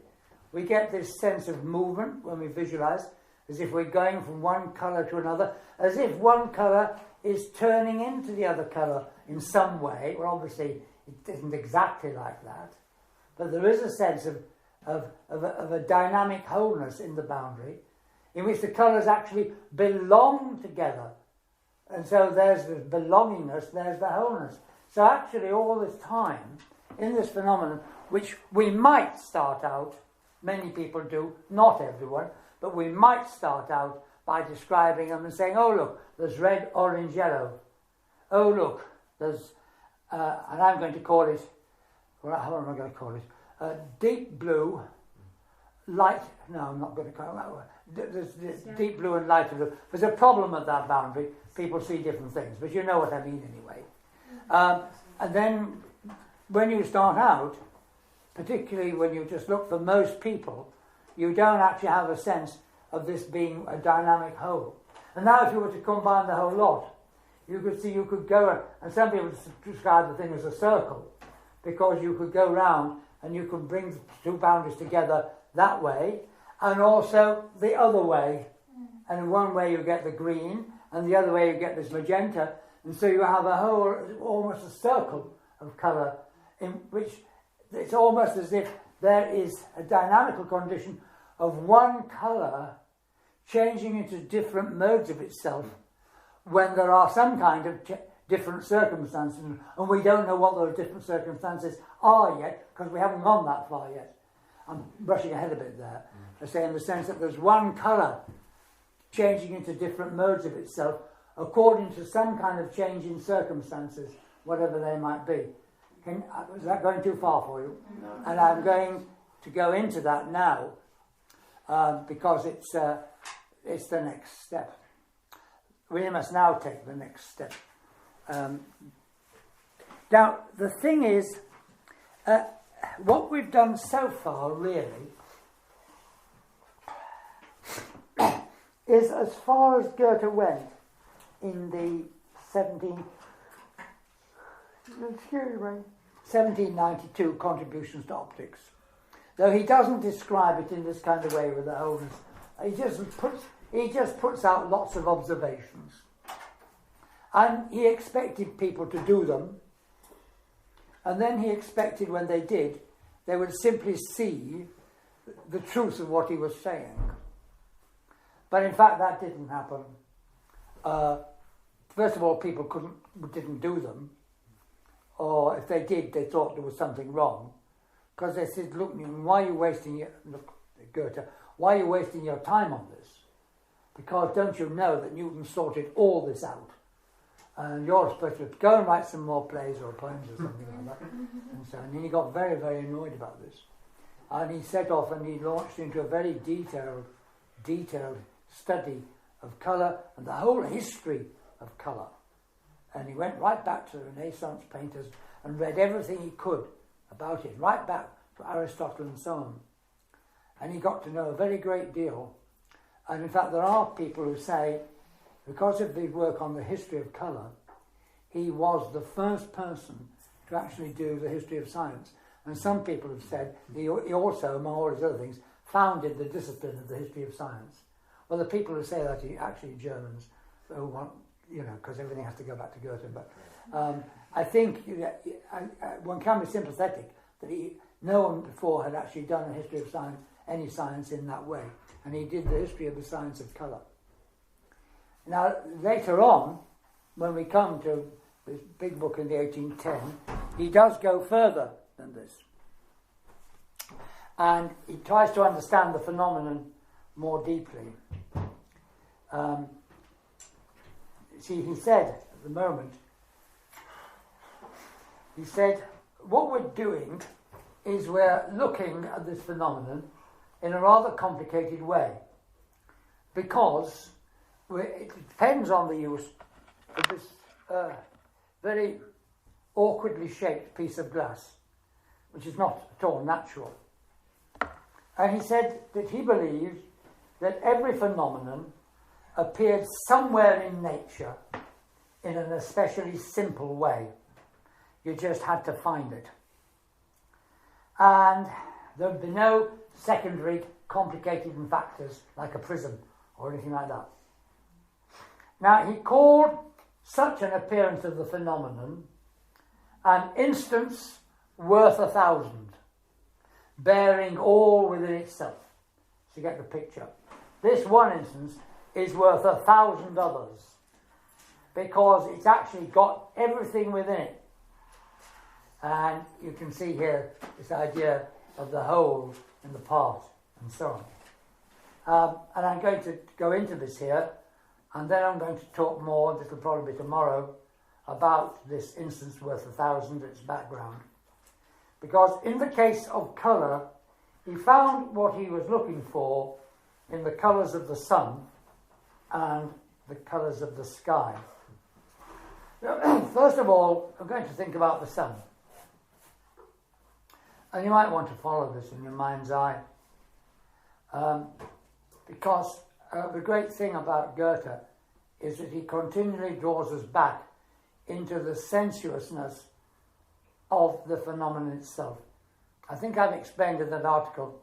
We get this sense of movement when we visualise, as if we're going from one colour to another, as if one colour is turning into the other colour in some way. Well, obviously, it isn't exactly like that. But there is a sense of a dynamic wholeness in the boundary, in which the colours actually belong together. And so there's the belongingness, there's the wholeness. So actually all this time, in this phenomenon, which we might start out, many people do, not everyone, but we might start out by describing them and saying, oh look, there's red, orange, yellow. Oh look, there's, and I'm going to call it, well, how am I going to call it? Deep blue, light, no, I'm not going to call it that way. There's deep blue and lighter blue. There's a problem at that boundary. People see different things, but you know what I mean anyway. And then when you start out, particularly when you just look for most people, you don't actually have a sense of this being a dynamic whole. And now if you were to combine the whole lot, you could see you could go, and some people describe the thing as a circle, because you could go round and you could bring the two boundaries together that way, and also the other way. And in one way you get the green, and the other way you get this magenta, and so you have a whole, almost a circle of colour, in which it's almost as if there is a dynamical condition of one colour changing into different modes of itself when there are some kind of different circumstances, and we don't know what those different circumstances are yet, because we haven't gone that far yet. I'm rushing ahead a bit there. I say in the sense that there's one colour changing into different modes of itself according to some kind of change in circumstances, whatever they might be. Is that going too far for you? No. And I'm going to go into that now because it's the next step. We must now take the next step. Now, the thing is, what we've done so far, really, is as far as Goethe went in the 1792 contributions to optics. Though he doesn't describe it in this kind of way with the wholeness. He just puts out lots of observations. And he expected people to do them. And then he expected when they did, they would simply see the truth of what he was saying. But in fact, that didn't happen. First of all, people didn't do them. Or if they did, they thought there was something wrong. Because they said, look, Newton, why are you wasting your time on this? Because don't you know that Newton sorted all this out? And you're supposed to go and write some more plays or poems or something like that. And so, and he got very, very annoyed about this. And he set off and he launched into a very detailed study of colour and the whole history of colour. And he went right back to the Renaissance painters and read everything he could about it, right back to Aristotle and so on. And he got to know a very great deal. And in fact, there are people who say, because of the work on the history of colour, he was the first person to actually do the history of science. And some people have said he also, among all his other things, founded the discipline of the history of science. Well, the people who say that are actually Germans, who want, because everything has to go back to Goethe. But I think one can be sympathetic that no one before had actually done a history of science, any science in that way. And he did the history of the science of colour. Now, later on, when we come to this big book in the 1810, he does go further than this. And he tries to understand the phenomenon more deeply. See, he said at the moment, he said, what we're doing is we're looking at this phenomenon in a rather complicated way, because it depends on the use of this very awkwardly shaped piece of glass, which is not at all natural. And he said that he believed that every phenomenon appeared somewhere in nature in an especially simple way. You just had to find it. And there would be no secondary complicated factors like a prism or anything like that. Now, he called such an appearance of the phenomenon an instance worth 1,000, bearing all within itself. So you get the picture. This one instance is worth 1,000 others, because it's actually got everything within it. And you can see here this idea of the whole and the part and so on. And I'm going to go into this here, and then I'm going to talk more, this will probably be tomorrow, about this instance worth 1,000, its background. Because in the case of colour, he found what he was looking for in the colours of the sun and the colours of the sky. First of all, I'm going to think about the sun. And you might want to follow this in your mind's eye. Because the great thing about Goethe is that he continually draws us back into the sensuousness of the phenomenon itself. I think I've explained in that article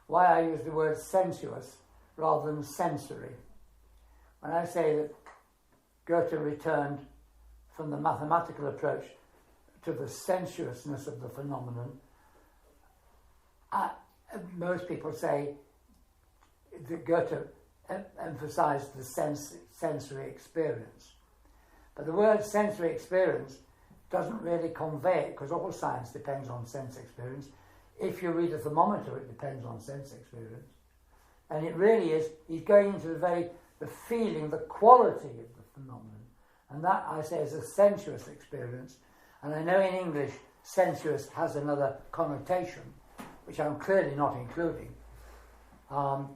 why I use the word sensuous rather than sensory. When I say that Goethe returned from the mathematical approach to the sensuousness of the phenomenon, most people say that Goethe emphasized the sensory experience. But the word sensory experience doesn't really convey it, because all science depends on sense experience. If you read a thermometer, it depends on sense experience. And it really is, he's going into the feeling, the quality of the phenomenon. And that, I say, is a sensuous experience. And I know in English, sensuous has another connotation, which I'm clearly not including. And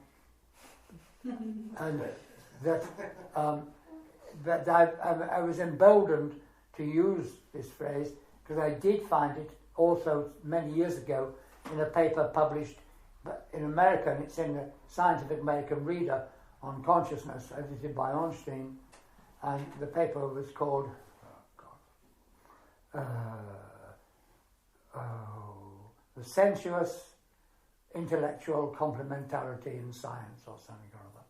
that I was emboldened to use this phrase because I did find it also many years ago in a paper published in America, and it's in the Scientific American Reader on Consciousness, edited by Ornstein, and the paper was called The Sensuous Intellectual Complementarity in Science, or something or other.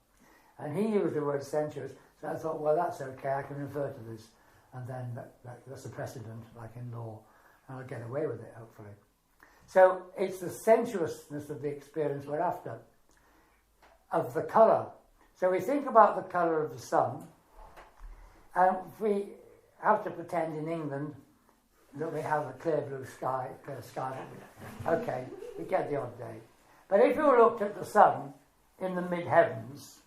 And he used the word sensuous, so I thought, well, that's okay, I can refer to this, and then that's a precedent, like in law, and I'll get away with it, hopefully. So it's the sensuousness of the experience we're after, of the colour. So we think about the colour of the sun, and we have to pretend in England that we have a clear sky. Okay, we get the odd day. But if you looked at the sun in the mid-heavens,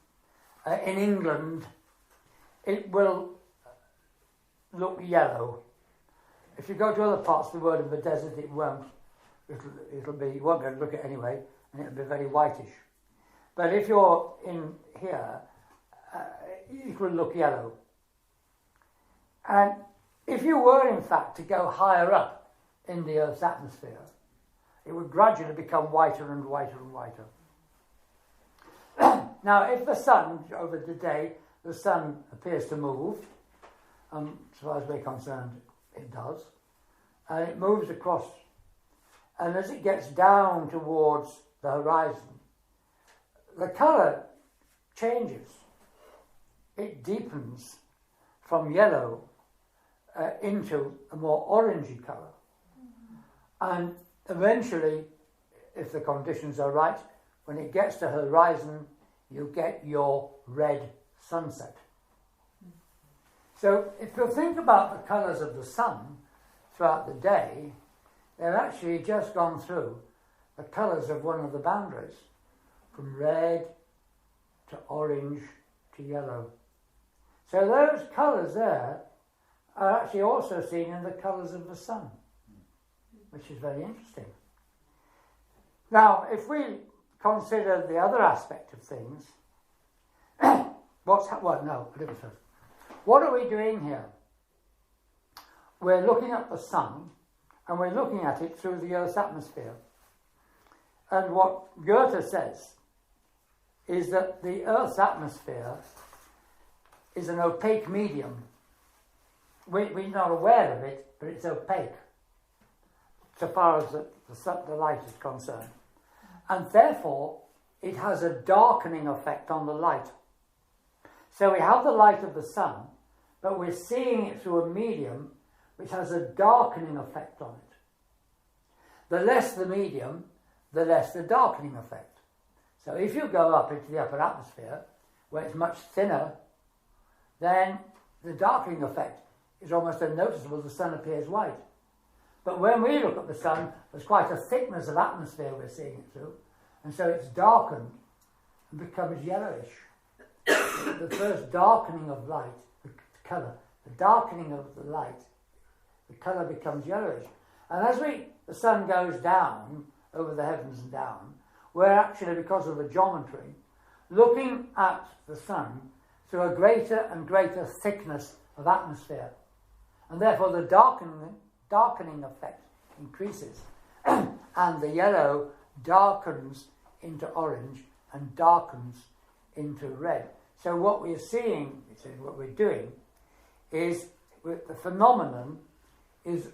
in England, it will look yellow. If you go to other parts of the world in the desert, it won't. it'll be, you won't be able to look at it anyway, and it'll be very whitish. But if you're in here, it will look yellow. And if you were, in fact, to go higher up in the Earth's atmosphere, it would gradually become whiter and whiter and whiter. Now, if the sun, over the day, the sun appears to move, as far as we're concerned, it does, and it moves across, and as it gets down towards the horizon, the colour changes. It deepens from yellow into a more orangey colour. And eventually, if the conditions are right, when it gets to horizon, you get your red sunset. So if you think about the colours of the sun throughout the day, they've actually just gone through the colours of one of the boundaries, from red to orange to yellow. So those colours there are actually also seen in the colours of the sun, which is very interesting. Now, if we consider the other aspect of things, what are we doing here? We're looking at the sun, and we're looking at it through the Earth's atmosphere. And what Goethe says is that the Earth's atmosphere is an opaque medium. We're not aware of it, but it's opaque, so far as the light is concerned. And therefore, it has a darkening effect on the light. So we have the light of the sun, but we're seeing it through a medium which has a darkening effect on it. The less the medium, the less the darkening effect. So if you go up into the upper atmosphere, where it's much thinner, then the darkening effect is almost unnoticeable. The sun appears white. But when we look at the sun, there's quite a thickness of atmosphere we're seeing it through, and so it's darkened and becomes yellowish. The first darkening of light, the colour, the darkening of the light, the colour becomes yellowish. And as the sun goes down over the heavens and down, we're actually, because of the geometry, looking at the sun through a greater and greater thickness of atmosphere. And therefore the darkening effect increases. And the yellow darkens into orange and darkens into red. So what we're seeing, what we're doing, is the phenomenon is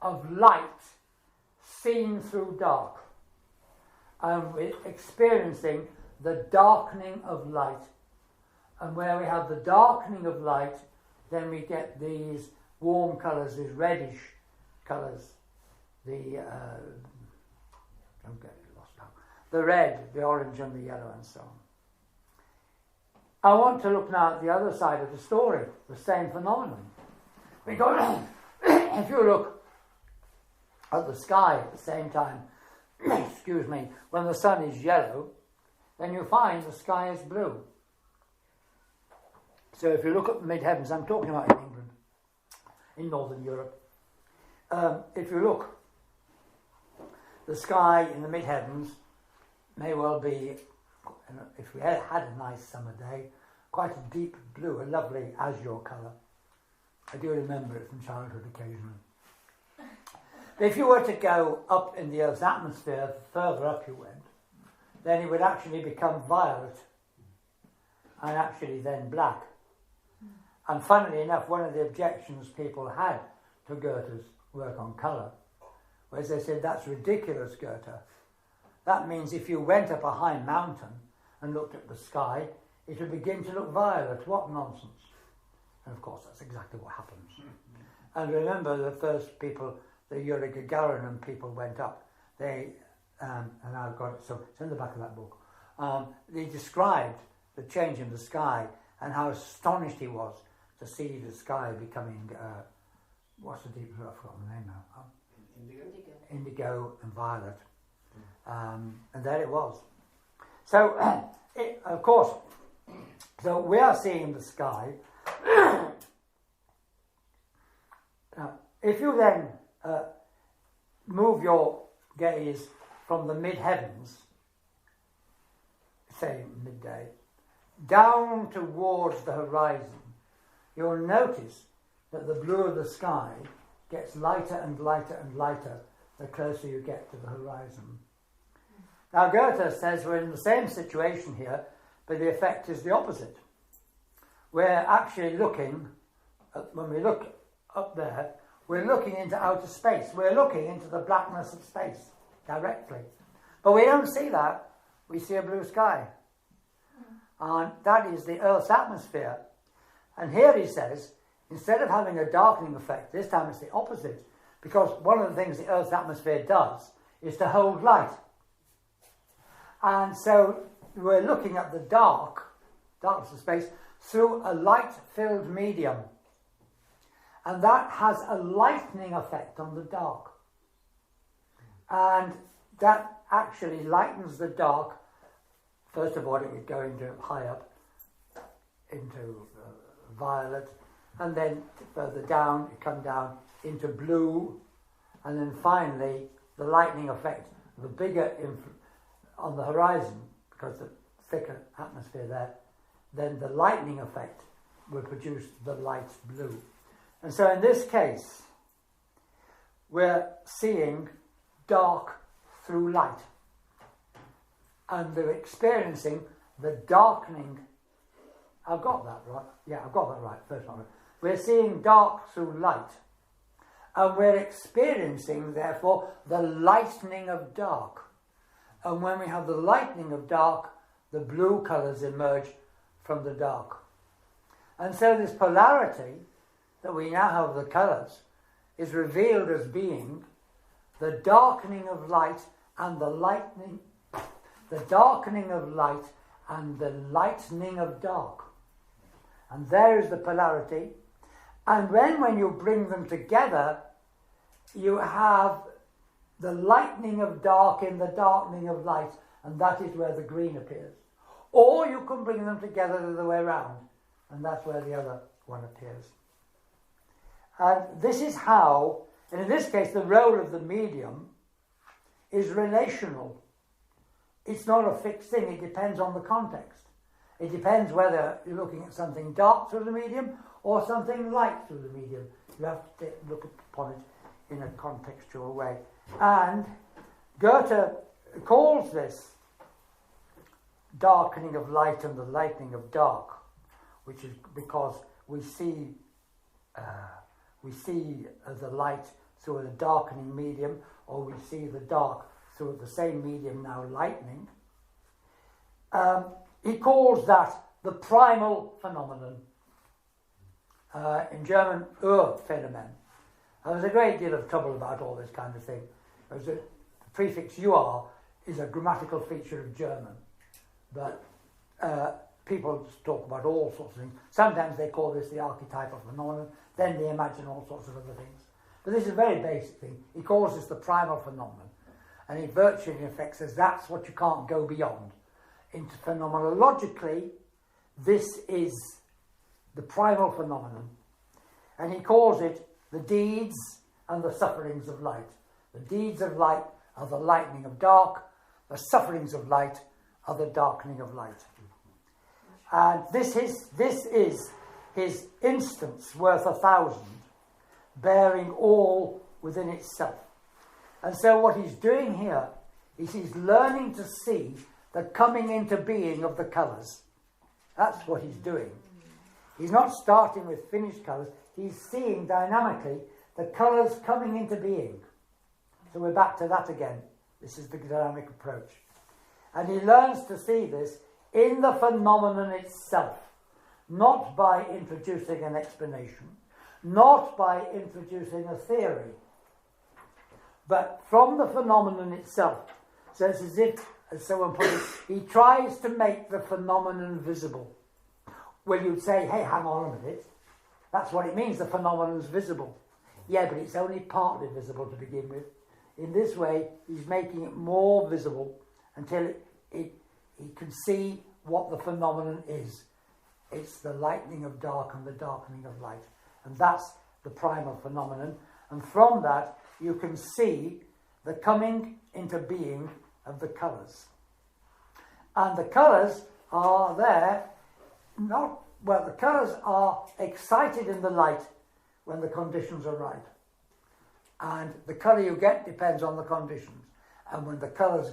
of light seen through dark. And we're experiencing the darkening of light. And where we have the darkening of light, then we get these warm colours, these reddish colours. Don't get it lost now. The red, the orange and the yellow and so on. I want to look now at the other side of the story, the same phenomenon. Because if you look at the sky at the same time, excuse me, when the sun is yellow, then you find the sky is blue. So if you look at the mid-heavens, I'm talking about in England, in Northern Europe, if you look, the sky in the mid-heavens may well be, if we had a nice summer day, quite a deep blue, a lovely azure colour. I do remember it from childhood occasionally. If you were to go up in the Earth's atmosphere, the further up you went, then it would actually become violet, and actually then black. And funnily enough, one of the objections people had to Goethe's work on colour was they said, that's ridiculous, Goethe. That means if you went up a high mountain and looked at the sky, it would begin to look violet. What nonsense. And of course, that's exactly what happens. And remember, the first people, the Yuri Gagarin people went up. They, and I've got it, so it's in the back of that book. They described the change in the sky and how astonished he was to see the sky becoming, what's the deep blue? I've forgotten the name now. Indigo and violet. And there it was. So, of course, so we are seeing the sky. Now, if you then gaze from the mid-heavens, say midday, down towards the horizon, you'll notice that the blue of the sky gets lighter and lighter and lighter the closer you get to the horizon. Now Goethe says we're in the same situation here, but the effect is the opposite. We're actually looking, when we look up there, we're looking into outer space. We're looking into the blackness of space directly. But we don't see that. We see a blue sky. And that is the Earth's atmosphere. And here he says, instead of having a darkening effect, this time it's the opposite. Because one of the things the Earth's atmosphere does is to hold light. And so we're looking at the darkness of space, through a light-filled medium. And that has a lightening effect on the dark. And that actually lightens the dark. First of all, it would go into high up, into violet, and then further down, it come down into blue, and then finally, the lightning effect, the bigger on the horizon, because the thicker atmosphere there, then the lightning effect will produce the light blue. And so in this case, we're seeing dark through light. And we're experiencing the darkening. I've got that right. Yeah, I've got that right. First one. We're seeing dark through light. And we're experiencing, therefore, the lightening of dark. And when we have the lightening of dark, the blue colours emerge from the dark. And so this polarity that we now have of the colours is revealed as being the darkening of light and the lightening, the darkening of light and the lightening of dark. And there is the polarity. And when you bring them together, you have the lightening of dark in the darkening of light, and that is where the green appears. Or you can bring them together the other way around, and that's where the other one appears. And this is how, and in this case, the role of the medium is relational. It's not a fixed thing, it depends on the context. It depends whether you're looking at something dark through the medium or something light through the medium. You have to look upon it in a contextual way. And Goethe calls this darkening of light and the lightening of dark, which is because we see the light through a darkening medium, or we see the dark through the same medium now lightening. He calls that the primal phenomenon. In German, Urphänomen. There's a great deal of trouble about all this kind of thing. The prefix "ur" is a grammatical feature of German, but people just talk about all sorts of things. Sometimes they call this the archetypal phenomenon, then they imagine all sorts of other things. But this is a very basic thing. He calls this the primal phenomenon, and he virtually, in effect, says that's what you can't go beyond. Into phenomenologically, this is the primal phenomenon, and he calls it the deeds and the sufferings of light. The deeds of light are the lightening of dark, the sufferings of light are the darkening of light. And this is his instance worth 1,000, bearing all within itself. And so what he's doing here is he's learning to see the coming into being of the colours. That's what he's doing. He's not starting with finished colours, he's seeing dynamically the colours coming into being. So we're back to that again. This is the dynamic approach. And he learns to see this in the phenomenon itself, not by introducing an explanation, not by introducing a theory, but from the phenomenon itself. So it's as if, as someone put it, he tries to make the phenomenon visible. Well, you'd say, hey, hang on a minute. That's what it means, the phenomenon's visible. Yeah, but it's only partly visible to begin with. In this way, he's making it more visible until he can see what the phenomenon is. It's the lightening of dark and the darkening of light. And that's the primal phenomenon. And from that, you can see the coming into being of the colours. And the colours are there, the colours are excited in the light when the conditions are right. And the colour you get depends on the conditions. And when the colours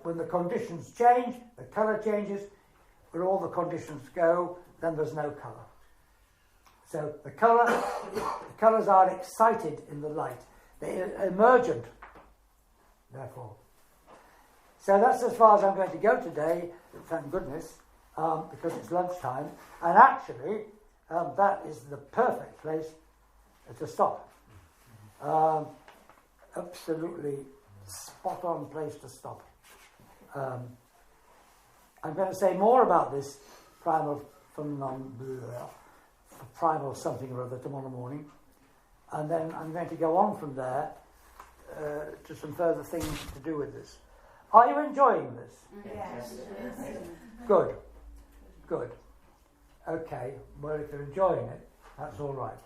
when the conditions change, the colour changes. When all the conditions go, then there's no colour. So the colours are excited in the light. They're emergent, therefore. So that's as far as I'm going to go today, thank goodness, because it's lunchtime. And actually, that is the perfect place to stop. Absolutely spot-on place to stop. I'm going to say more about this primal something or other tomorrow morning, and then I'm going to go on from there to some further things to do with this. Are you enjoying this? Yes. Good. Okay, well, if you're enjoying it, that's all right.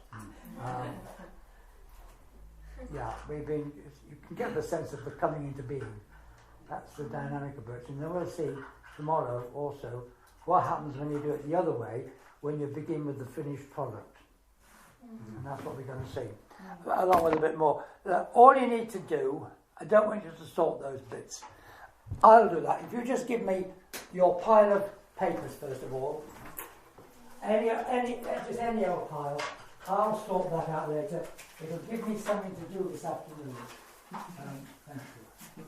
You can get the sense of the coming into being. That's the dynamic approach. And then we'll see tomorrow also what happens when you do it the other way, when you begin with the finished product. And that's what we're going to see, along with a bit more. All you need to do, I don't want you to sort those bits. I'll do that. If you just give me your pile of papers, first of all, just any old pile, I'll sort that out later. It'll give me something to do this afternoon. Thank you.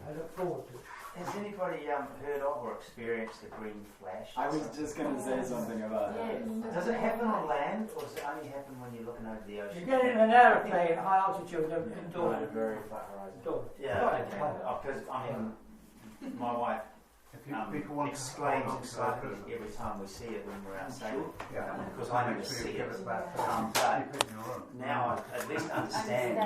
I look forward to it. Has anybody heard of or experienced the green flash? I was just going to say something about that. Does it happen on land, or does it only happen when you're looking over the ocean? You get in an aeroplane, high altitude, indoors. On a very flat horizon. Indoors. Yeah, because my wife exclaims excitedly every time we see it when we're out sailing. Because I never see it. But now I at least understand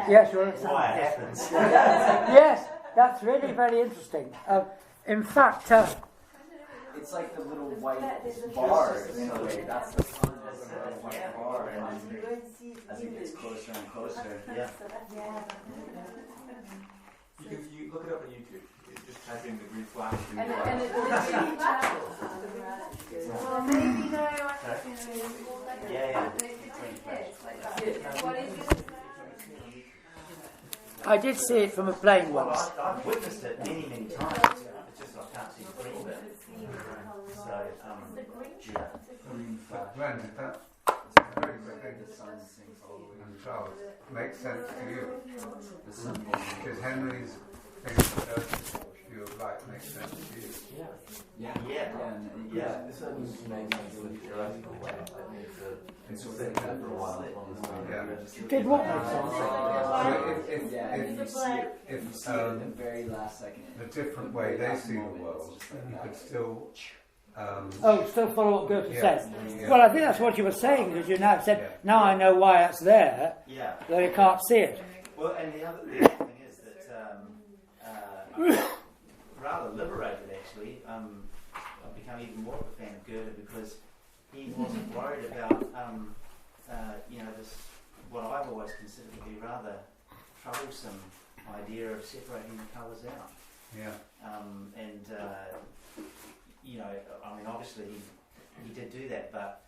why it happens. Yes, that's really very interesting. In fact, it's like the little white bar in a way. That's the white bar, and as it gets closer and closer, You look it up on YouTube. Just type in the green flash. And it literally travels. Well, maybe no, What is it? I did see it from a plane once. I've witnessed it many times. It's just I can't see the green bit. Green flash. Glenn, did that make sense to you? Because Henry's view of light makes sense to you. Yeah. This only makes sense in a theoretical way. It's sitting there for a while. Did what make sense? If the very last second, the different way they see the world, you could still. Still follow what Goethe said. Well, I think that's what you were saying, because you now said, now I know why it's there, though you can't see it. Well, and the other thing is that I'm rather liberated, actually. I've become even more of a fan of Goethe because he wasn't worried about, this, what I've always considered to be rather troublesome idea of separating the colours out. Obviously he did do that, but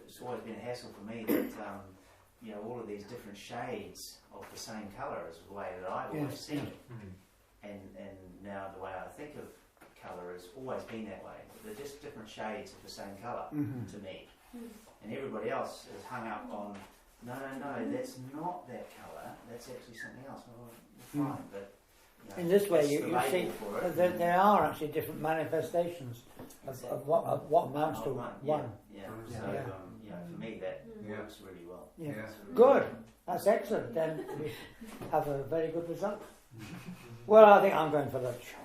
it's always been a hassle for me that all of these different shades of the same colour is the way that I've always seen it, and now the way I think of colour has always been that way. They're just different shades of the same colour to me, and everybody else is hung up on no, that's not that colour. That's actually something else. Well, fine, but. In this way, you see that there are actually different manifestations of what amounts to one. For me, that works really well. Good. That's excellent. Then we have a very good result. Well, I think I'm going for lunch.